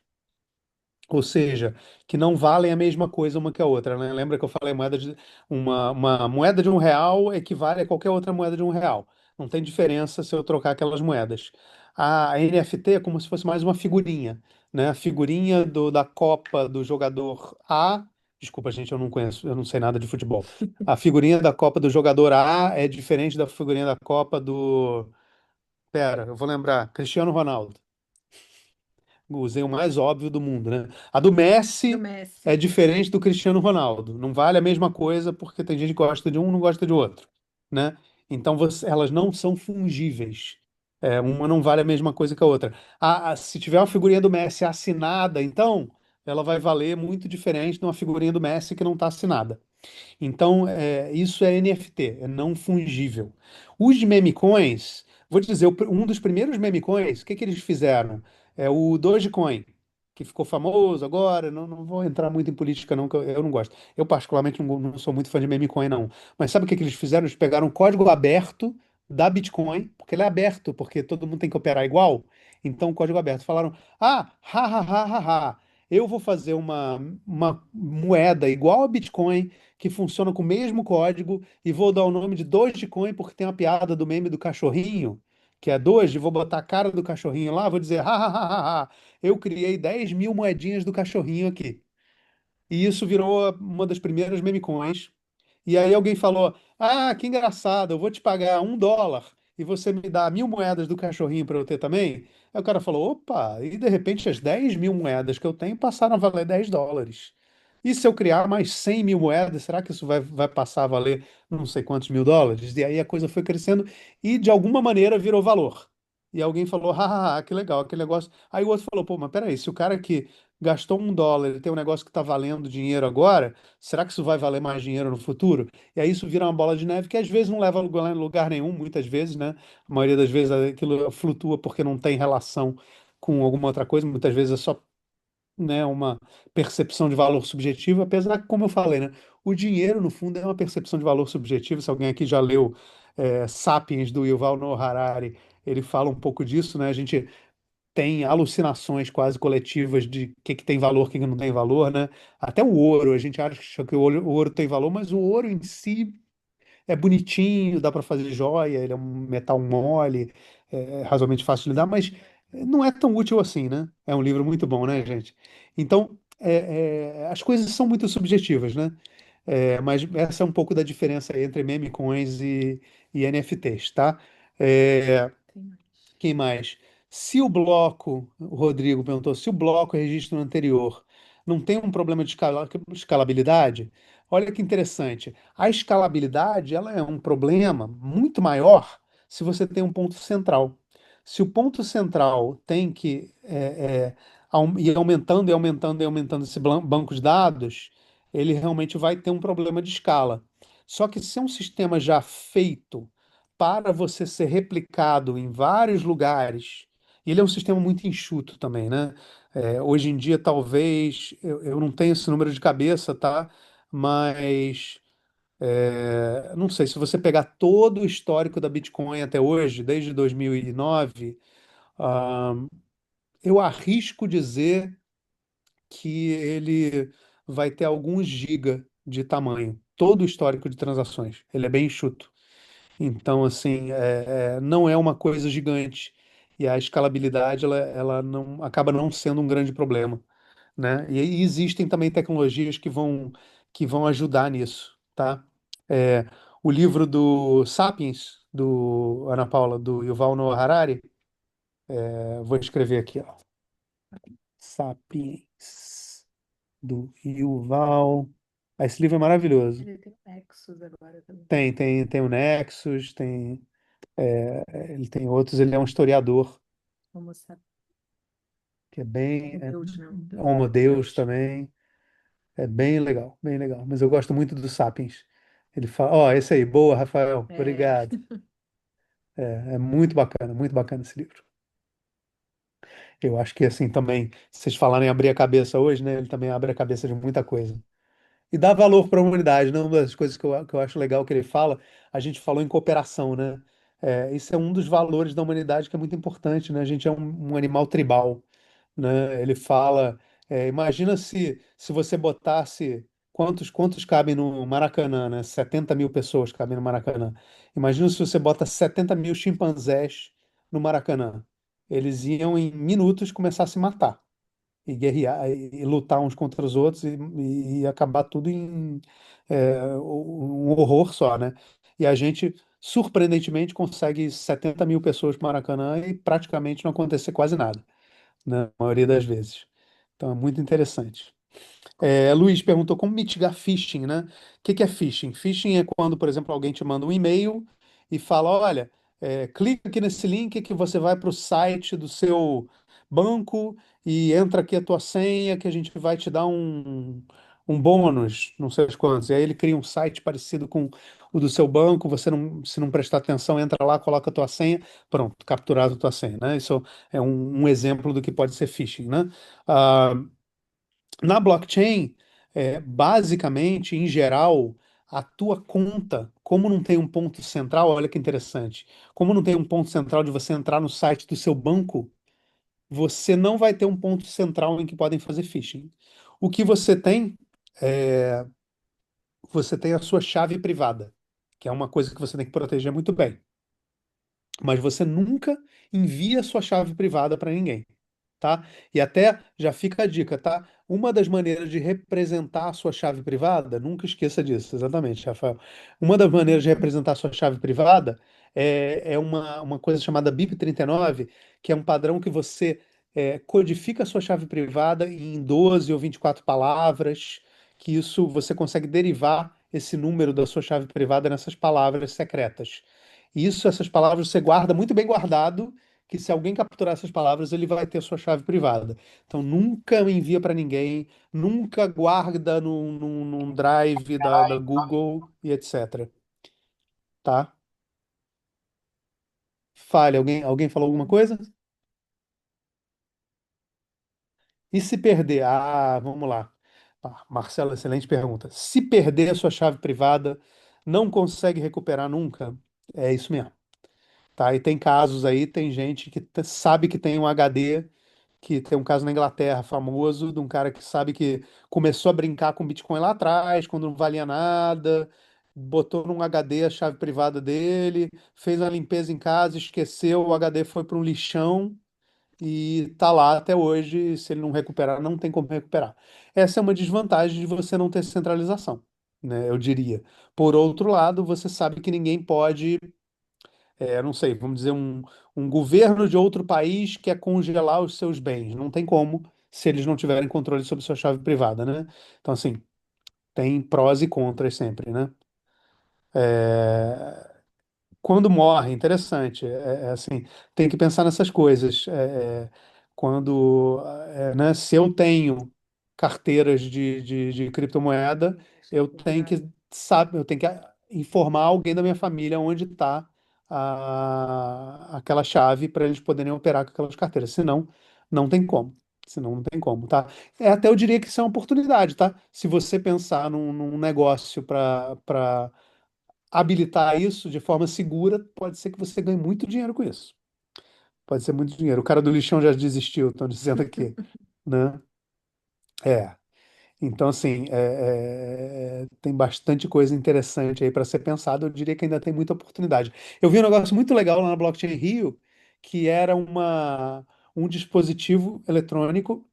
Ou seja, que não valem a mesma coisa uma que a outra, né? Lembra que eu falei uma moeda de R$ 1 equivale a qualquer outra moeda de R$ 1. Não tem diferença se eu trocar aquelas moedas. A NFT é como se fosse mais uma figurinha, né? A figurinha da Copa do jogador A. Desculpa, gente, eu não conheço, eu não sei nada de futebol. A figurinha da Copa do jogador A é diferente da figurinha da Copa do. Pera, eu vou lembrar. Cristiano Ronaldo. Usei o mais óbvio do mundo, né? A do do Messi Messi. é diferente do Cristiano Ronaldo. Não vale a mesma coisa porque tem gente que gosta de um e não gosta de outro, né? Então elas não são fungíveis. Uma não vale a mesma coisa que a outra. Se tiver uma figurinha do Messi assinada, então ela vai valer muito diferente de uma figurinha do Messi que não está assinada. Então, isso é NFT, é não fungível. Os meme coins, vou te dizer, um dos primeiros meme coins, o que que eles fizeram? É o Dogecoin, que ficou famoso agora. Não vou entrar muito em política, não, que eu não gosto. Eu, particularmente, não sou muito fã de meme coin, não. Mas sabe o que que eles fizeram? Eles pegaram o código aberto da Bitcoin, porque ele é aberto, porque todo mundo tem que operar igual. Então, o código aberto. Falaram, ha, ha, ha, ha, ha. Eu vou fazer uma moeda igual a Bitcoin que funciona com o mesmo código e vou dar o nome de Dogecoin porque tem uma piada do meme do cachorrinho, que é Doge, vou botar a cara do cachorrinho lá, vou dizer, ha, ha, ha, ha, ha, eu criei 10 mil moedinhas do cachorrinho aqui. E isso virou uma das primeiras meme coins. E aí alguém falou, que engraçado, eu vou te pagar $1 e você me dá 1.000 moedas do cachorrinho para eu ter também? Aí o cara falou, opa, e de repente as 10.000 moedas que eu tenho passaram a valer US$ 10. E se eu criar mais 100.000 moedas, será que isso vai passar a valer não sei quantos mil dólares? E aí a coisa foi crescendo e de alguma maneira virou valor. E alguém falou, hahaha, que legal, aquele negócio. Aí o outro falou, pô, mas peraí, se o cara que gastou US$ 1, ele tem um negócio que está valendo dinheiro agora, será que isso vai valer mais dinheiro no futuro? E aí isso vira uma bola de neve que às vezes não leva a lugar nenhum, muitas vezes, né? A maioria das vezes aquilo flutua porque não tem relação com alguma outra coisa, muitas vezes é só, né, uma percepção de valor subjetivo, apesar que, como eu falei, né, o dinheiro, no fundo, é uma percepção de valor subjetivo. Se alguém aqui já leu Sapiens, do Yuval Noah Harari, ele fala um pouco disso, né? A gente tem alucinações quase coletivas de que tem valor, o que não tem valor, né? Até o ouro, a gente acha que o ouro tem valor, mas o ouro em si é bonitinho, dá para fazer joia, ele é um metal mole, é razoavelmente fácil de lidar, mas não é tão útil assim, né? É um livro muito bom, né, gente? Então, as coisas são muito subjetivas, né? Mas essa é um pouco da diferença aí entre meme coins e NFTs, tá? É, Tem mais. quem mais? Se o bloco, o Rodrigo perguntou, se o bloco registro anterior não tem um problema de escalabilidade, olha que interessante. A escalabilidade, ela é um problema muito maior se você tem um ponto central. Se o ponto central tem que ir aumentando e aumentando e aumentando esse banco de dados, ele realmente vai ter um problema de escala. Só que se é um sistema já feito para você ser replicado em vários lugares. E ele é um sistema muito enxuto também, né? Hoje em dia, talvez, eu não tenho esse número de cabeça, tá? Mas não sei, se você pegar todo o histórico da Bitcoin até hoje, desde 2009, ah, eu arrisco dizer que ele vai ter alguns giga de tamanho. Todo o histórico de transações. Ele é bem enxuto. Então, assim, não é uma coisa gigante. E a escalabilidade, ela não, acaba não sendo um grande problema, né? E existem também tecnologias que vão ajudar nisso, tá? É, o livro do Sapiens, do Ana Paula, do Yuval Noah Harari, vou escrever aqui, ó. Sapiens, do Yuval. Esse livro é maravilhoso. Ele tem Nexus agora também. Tem o Nexus, ele tem outros, ele é um historiador Homo sapiens. que é bem. Deus, não. Homo Deus também. É bem legal, bem legal. Mas eu gosto muito do Sapiens. Ele fala. Ó, esse aí, boa, Rafael. É, Obrigado. É muito bacana esse livro. Eu acho que assim também, se vocês falarem em abrir a cabeça hoje, né? Ele também abre a cabeça de muita coisa. E dá valor para a humanidade, né? Uma das coisas que eu acho legal que ele fala, a gente falou em cooperação, né? Isso é um dos valores da humanidade que é muito importante, né? A gente é um animal tribal, né? Ele fala, imagina se você botasse quantos cabem no Maracanã, né? 70.000 pessoas cabem no Maracanã. Imagina se você bota 70.000 chimpanzés no Maracanã. Eles iam em minutos começar a se matar e guerrear e lutar uns contra os outros e acabar tudo em um horror só, né? E a gente surpreendentemente consegue 70.000 pessoas para o Maracanã e praticamente não acontecer quase nada, né? A maioria das vezes. Então é muito interessante. Luiz perguntou como mitigar phishing, né? O que é phishing? Phishing é quando, por exemplo, alguém te manda um e-mail e fala: olha, clica aqui nesse link que você vai para o site do seu banco e entra aqui a tua senha que a gente vai te dar um bônus, não sei os quantos. E aí ele cria um site parecido com o do seu banco, você não, se não prestar atenção, entra lá, coloca a tua senha, pronto, capturado a tua senha, né? Isso é um exemplo do que pode ser phishing, né? Ah, na blockchain, basicamente, em geral, a tua conta, como não tem um ponto central, olha que interessante, como não tem um ponto central de você entrar no site do seu banco, você não vai ter um ponto central em que podem fazer phishing. O que é, você tem a sua chave privada, que é uma coisa que você tem que proteger muito bem. Mas você nunca envia a sua chave privada para ninguém, tá? E até já fica a dica, tá? uma das maneiras de representar a sua chave privada, nunca esqueça disso, exatamente, Rafael. Uma das maneiras de representar a sua chave privada é uma coisa chamada BIP39, que é um padrão que você codifica a sua chave privada em 12 ou 24 palavras, que isso você consegue derivar esse número da sua chave privada nessas palavras secretas. Isso, essas palavras você guarda muito bem guardado, que se alguém capturar essas palavras, ele vai ter a sua chave privada. Então nunca envia para ninguém, nunca guarda num drive da Google e etc. Tá? Fale, alguém falou alguma coisa? E se perder? Ah, vamos lá. Ah, Marcelo, excelente pergunta. Se perder a sua chave privada, não consegue recuperar nunca? É isso mesmo. Tá? E tem casos aí, tem gente que sabe que tem um HD, que tem um caso na Inglaterra famoso, de um cara que sabe que começou a brincar com Bitcoin lá atrás, quando não valia nada, botou num HD a chave privada dele, fez uma limpeza em casa, esqueceu, o HD foi para um lixão e tá lá até hoje. Se ele não recuperar, não tem como recuperar. Essa é uma desvantagem de você não ter centralização, né? Eu diria. Por outro lado, você sabe que ninguém pode não sei, vamos dizer, um governo de outro país quer congelar os seus bens. Não tem como, se eles não tiverem controle sobre sua chave privada, né? Então, assim, tem prós e contras sempre, né? É, Quando morre, interessante, assim, tem que pensar nessas coisas. Né, se eu tenho carteiras de criptomoeda, eu tenho que eu tenho que informar alguém da minha família onde está aquela chave para eles poderem operar com aquelas carteiras. Senão, não tem como. Senão, não tem como, tá? Até eu diria que isso é uma oportunidade, tá? Se você pensar num negócio para habilitar isso de forma segura, pode ser que você ganhe muito dinheiro com isso. Pode ser muito dinheiro. O cara do lixão já desistiu, estão dizendo aqui, né? É. Então, assim, tem bastante coisa interessante aí para ser pensado. Eu diria que ainda tem muita oportunidade. Eu vi um negócio muito legal lá na Blockchain Rio, que era um dispositivo eletrônico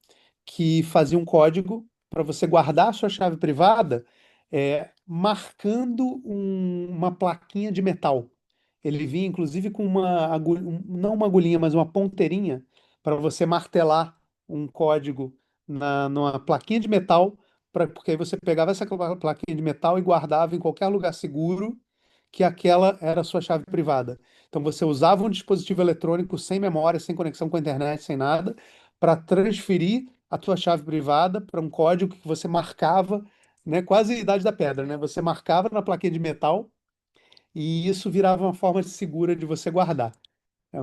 que fazia um código para você guardar a sua chave privada, marcando uma plaquinha de metal. Ele vinha, inclusive, com não uma agulhinha, mas uma ponteirinha para você martelar um código numa plaquinha de metal, porque aí você pegava essa plaquinha de metal e guardava em qualquer lugar seguro, que aquela era a sua chave privada. Então você usava um dispositivo eletrônico sem memória, sem conexão com a internet, sem nada, para transferir a tua chave privada para um código que você marcava, né, quase a idade da pedra, né? Você marcava na plaquinha de metal e isso virava uma forma segura de você guardar. É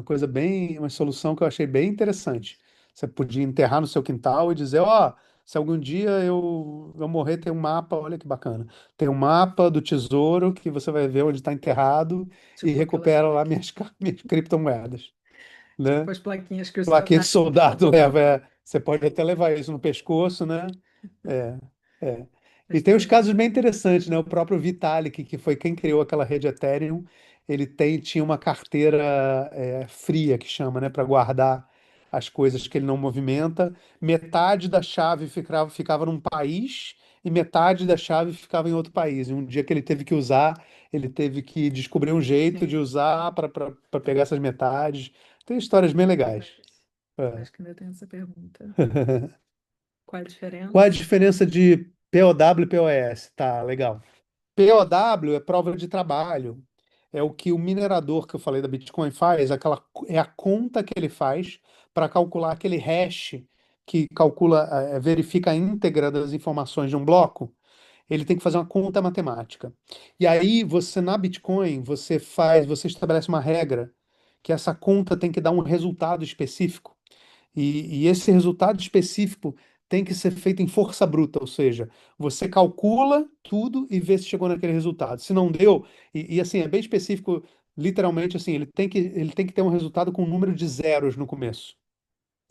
uma solução que eu achei bem interessante. Você podia enterrar no seu quintal e dizer, ó, se algum dia eu morrer, tem um mapa, olha que bacana. Tem um mapa do tesouro que você vai ver onde está enterrado e Tipo aquelas recupera lá plaquinhas. minhas criptomoedas, Tipo né? as plaquinhas que os Plaquinha de soldados soldado levam. leva, você pode até levar isso no pescoço, né? É, é. E Mas tem os tem. casos bem interessantes, né? O próprio Vitalik, que foi quem criou aquela rede Ethereum, tinha uma carteira fria, que chama, né? Para guardar as coisas que ele não movimenta. Metade da chave ficava num país e metade da chave ficava em outro país. E um dia que ele teve que usar, ele teve que descobrir um jeito de Sim, usar para pegar essas metades. Tem histórias bem legais. mas É. acho que ainda tem essa pergunta. Qual a Qual a diferença? diferença de POW e POS? Tá, legal. POW é prova de trabalho. É o que o minerador que eu falei da Bitcoin faz, é a conta que ele faz para calcular aquele hash que verifica a íntegra das informações de um bloco. Ele tem que fazer uma conta matemática. E aí você na Bitcoin, você estabelece uma regra que essa conta tem que dar um resultado específico. E esse resultado específico tem que ser feito em força bruta, ou seja, você calcula tudo e vê se chegou naquele resultado. Se não deu, assim, é bem específico, literalmente assim, ele tem que ter um resultado com um número de zeros no começo.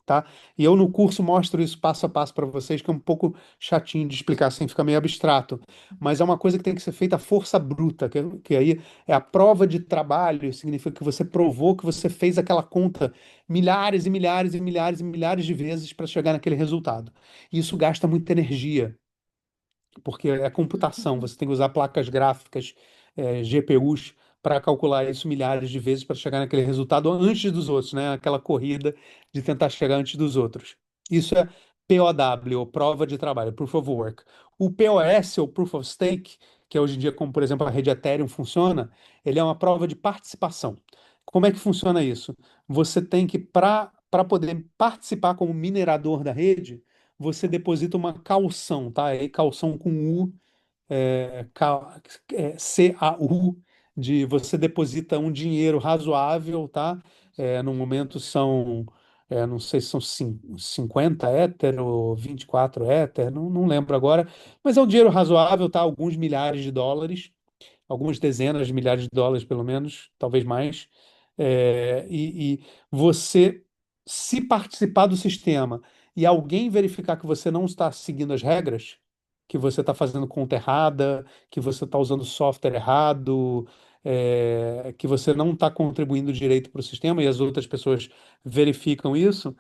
tá? E eu no curso mostro isso passo a passo para vocês, que é um pouco chatinho de explicar assim, fica meio abstrato. Mas é uma coisa que tem que ser feita à força bruta, que aí é a prova de trabalho, significa que você provou que você fez aquela conta milhares e milhares e milhares e milhares de vezes para chegar naquele resultado. E isso gasta muita energia porque é computação, você tem que usar placas gráficas, GPUs, para calcular isso milhares de vezes para chegar naquele resultado antes dos outros, né? Aquela corrida de tentar chegar antes dos outros. Isso é POW, ou Prova de Trabalho, Proof of Work. O POS, ou Proof of Stake, que é hoje em dia, como por exemplo a rede Ethereum funciona, ele é uma prova de participação. Como é que funciona isso? Você tem que, para poder participar como minerador da rede, você deposita uma calção, tá? É caução com U, CAU, de você deposita um dinheiro razoável, tá? No momento são, não sei se são 50 Ether ou 24 Ether, não lembro agora, mas é um dinheiro razoável, tá? Alguns milhares de dólares, algumas dezenas de milhares de dólares, pelo menos, talvez mais. E você, se participar do sistema e alguém verificar que você não está seguindo as regras, que você está fazendo conta errada, que você está usando software errado, que você não está contribuindo direito para o sistema e as outras pessoas verificam isso,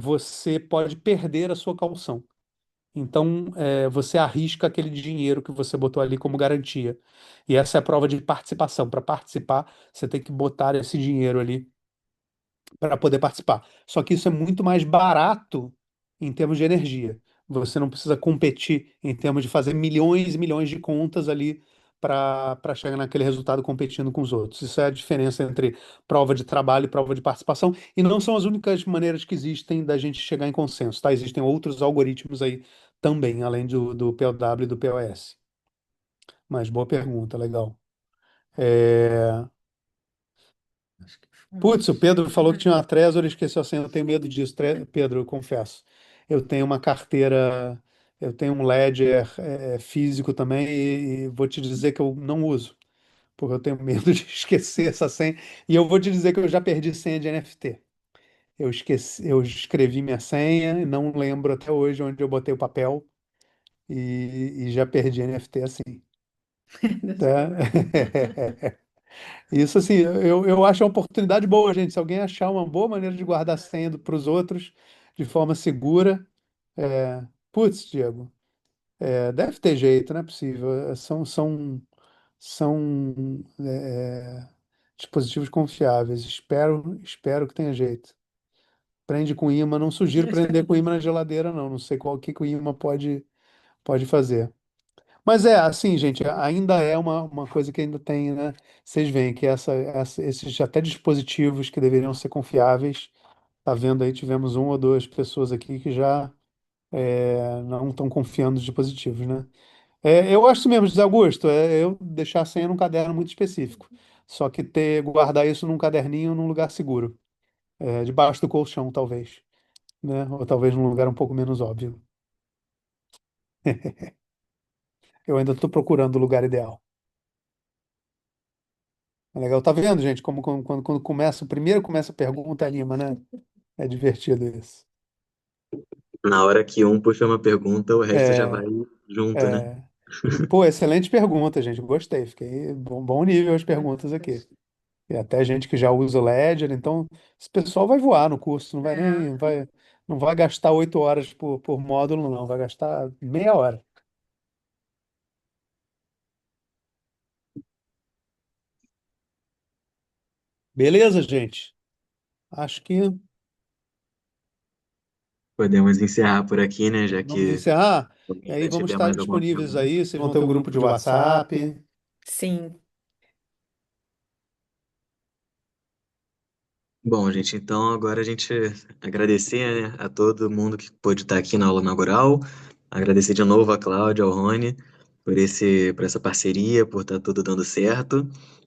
você pode perder a sua caução. Então, você arrisca aquele dinheiro que você botou ali como garantia. E essa é a prova de participação. Para participar, você tem que botar esse dinheiro ali para poder participar. Só que isso é muito mais barato em termos de energia. Você não precisa competir em termos de fazer milhões e milhões de contas ali para chegar naquele resultado competindo com os outros. Isso é a diferença entre prova de trabalho e prova de participação. E não são as únicas maneiras que existem da gente chegar em consenso, tá? Existem outros algoritmos aí também, além do POW e do POS. Mas boa pergunta, legal. É, Acho que Putz, o Pedro falou que tinha uma Trezor e esqueceu a senha. Eu tenho medo disso, Pedro, eu confesso. Eu tenho uma carteira, eu tenho um Ledger físico também e vou te dizer que eu não uso, porque eu tenho medo de esquecer essa senha. E eu vou te dizer que eu já perdi senha de NFT. Eu esqueci, eu escrevi minha senha e não lembro até hoje onde eu botei o papel e já perdi NFT assim, tá? Isso assim, eu acho uma oportunidade boa, gente. Se alguém achar uma boa maneira de guardar senha para os outros de forma segura, putz, Diego, deve ter jeito, não é possível. São dispositivos confiáveis. Espero que tenha jeito. Prende com imã, não sugiro prender com imã na geladeira, não. Não sei qual que o imã pode fazer. Mas assim, gente, ainda é uma coisa que ainda tem, né? Vocês veem que esses até dispositivos que deveriam ser confiáveis, tá vendo aí, tivemos uma ou duas pessoas aqui que já não estão confiando nos dispositivos, né? Eu acho mesmo, José Augusto, eu deixar a senha num caderno muito específico. Só que guardar isso num caderninho num lugar seguro. Debaixo do colchão, talvez, né? Ou talvez num lugar um pouco menos óbvio. Eu ainda estou procurando o lugar ideal. É legal, tá vendo, gente? Como quando começa, o primeiro começa a pergunta, anima, né? É divertido isso. Na hora que um puxa uma pergunta, o resto já É, vai junto, né? é. E, pô, excelente pergunta, gente. Gostei. Fiquei bom nível as perguntas aqui. E até gente que já usa o Ledger, então esse pessoal vai voar no curso, não vai gastar 8 horas por módulo, não, vai gastar meia hora. Beleza, gente? Acho que Podemos encerrar por aqui, né? Já vamos que encerrar. E alguém aí ainda vamos tiver estar mais alguma disponíveis pergunta. aí. Vocês vão ter um grupo de WhatsApp. Sim. Bom, gente, então agora a gente agradecer, né, a todo mundo que pôde estar aqui na aula inaugural. Agradecer de novo a Cláudia, ao Rony, por essa parceria, por estar tudo dando certo.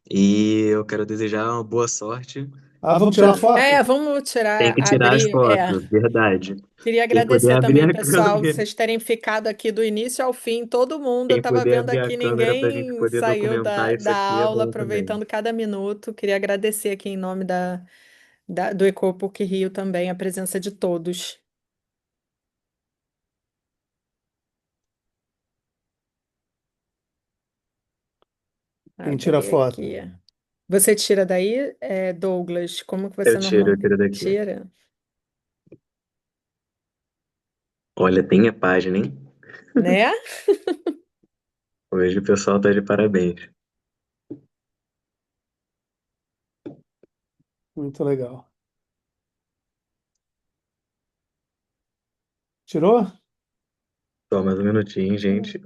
E eu quero desejar uma boa sorte. Ah, vamos tirar uma foto? Vamos Tem tirar, que tirar as abrir. fotos, verdade. Queria Quem puder agradecer abrir também, a pessoal, câmera, vocês terem ficado aqui do início ao fim. Todo mundo, eu quem estava puder vendo abrir a aqui, câmera para a gente ninguém poder saiu documentar da, isso da aqui é aula, bom também. aproveitando cada minuto. Queria agradecer aqui em nome do EcoPUC Rio também, a presença de todos. Quem tira Abri foto? aqui. Você tira daí, Douglas? Como que você Eu normalmente tiro daqui. tira? Olha, tem a página, hein? Né? Hoje o pessoal tá de parabéns. Muito legal. Tirou? Só mais um minutinho, gente.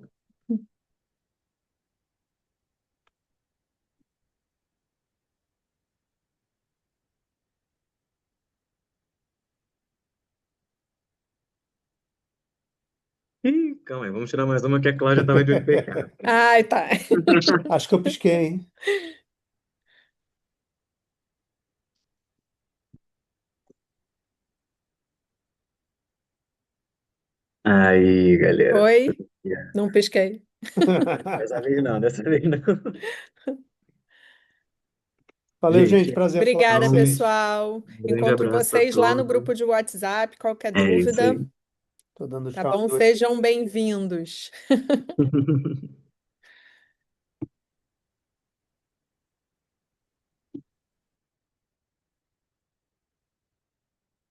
Ih, calma aí, vamos tirar mais uma que a Cláudia tava de olho fechado. Ai, tá. Acho que eu pisquei, hein? Aí, galera. Oi? Não pisquei. Dessa vez não, dessa vez não. Valeu, gente. Gente, Prazer falar com Obrigada, então, vocês. pessoal. um grande Encontro abraço pra vocês lá no todos. grupo de WhatsApp. Qualquer É isso dúvida, aí. Tô dando tá tchau bom? aqui. Sejam bem-vindos.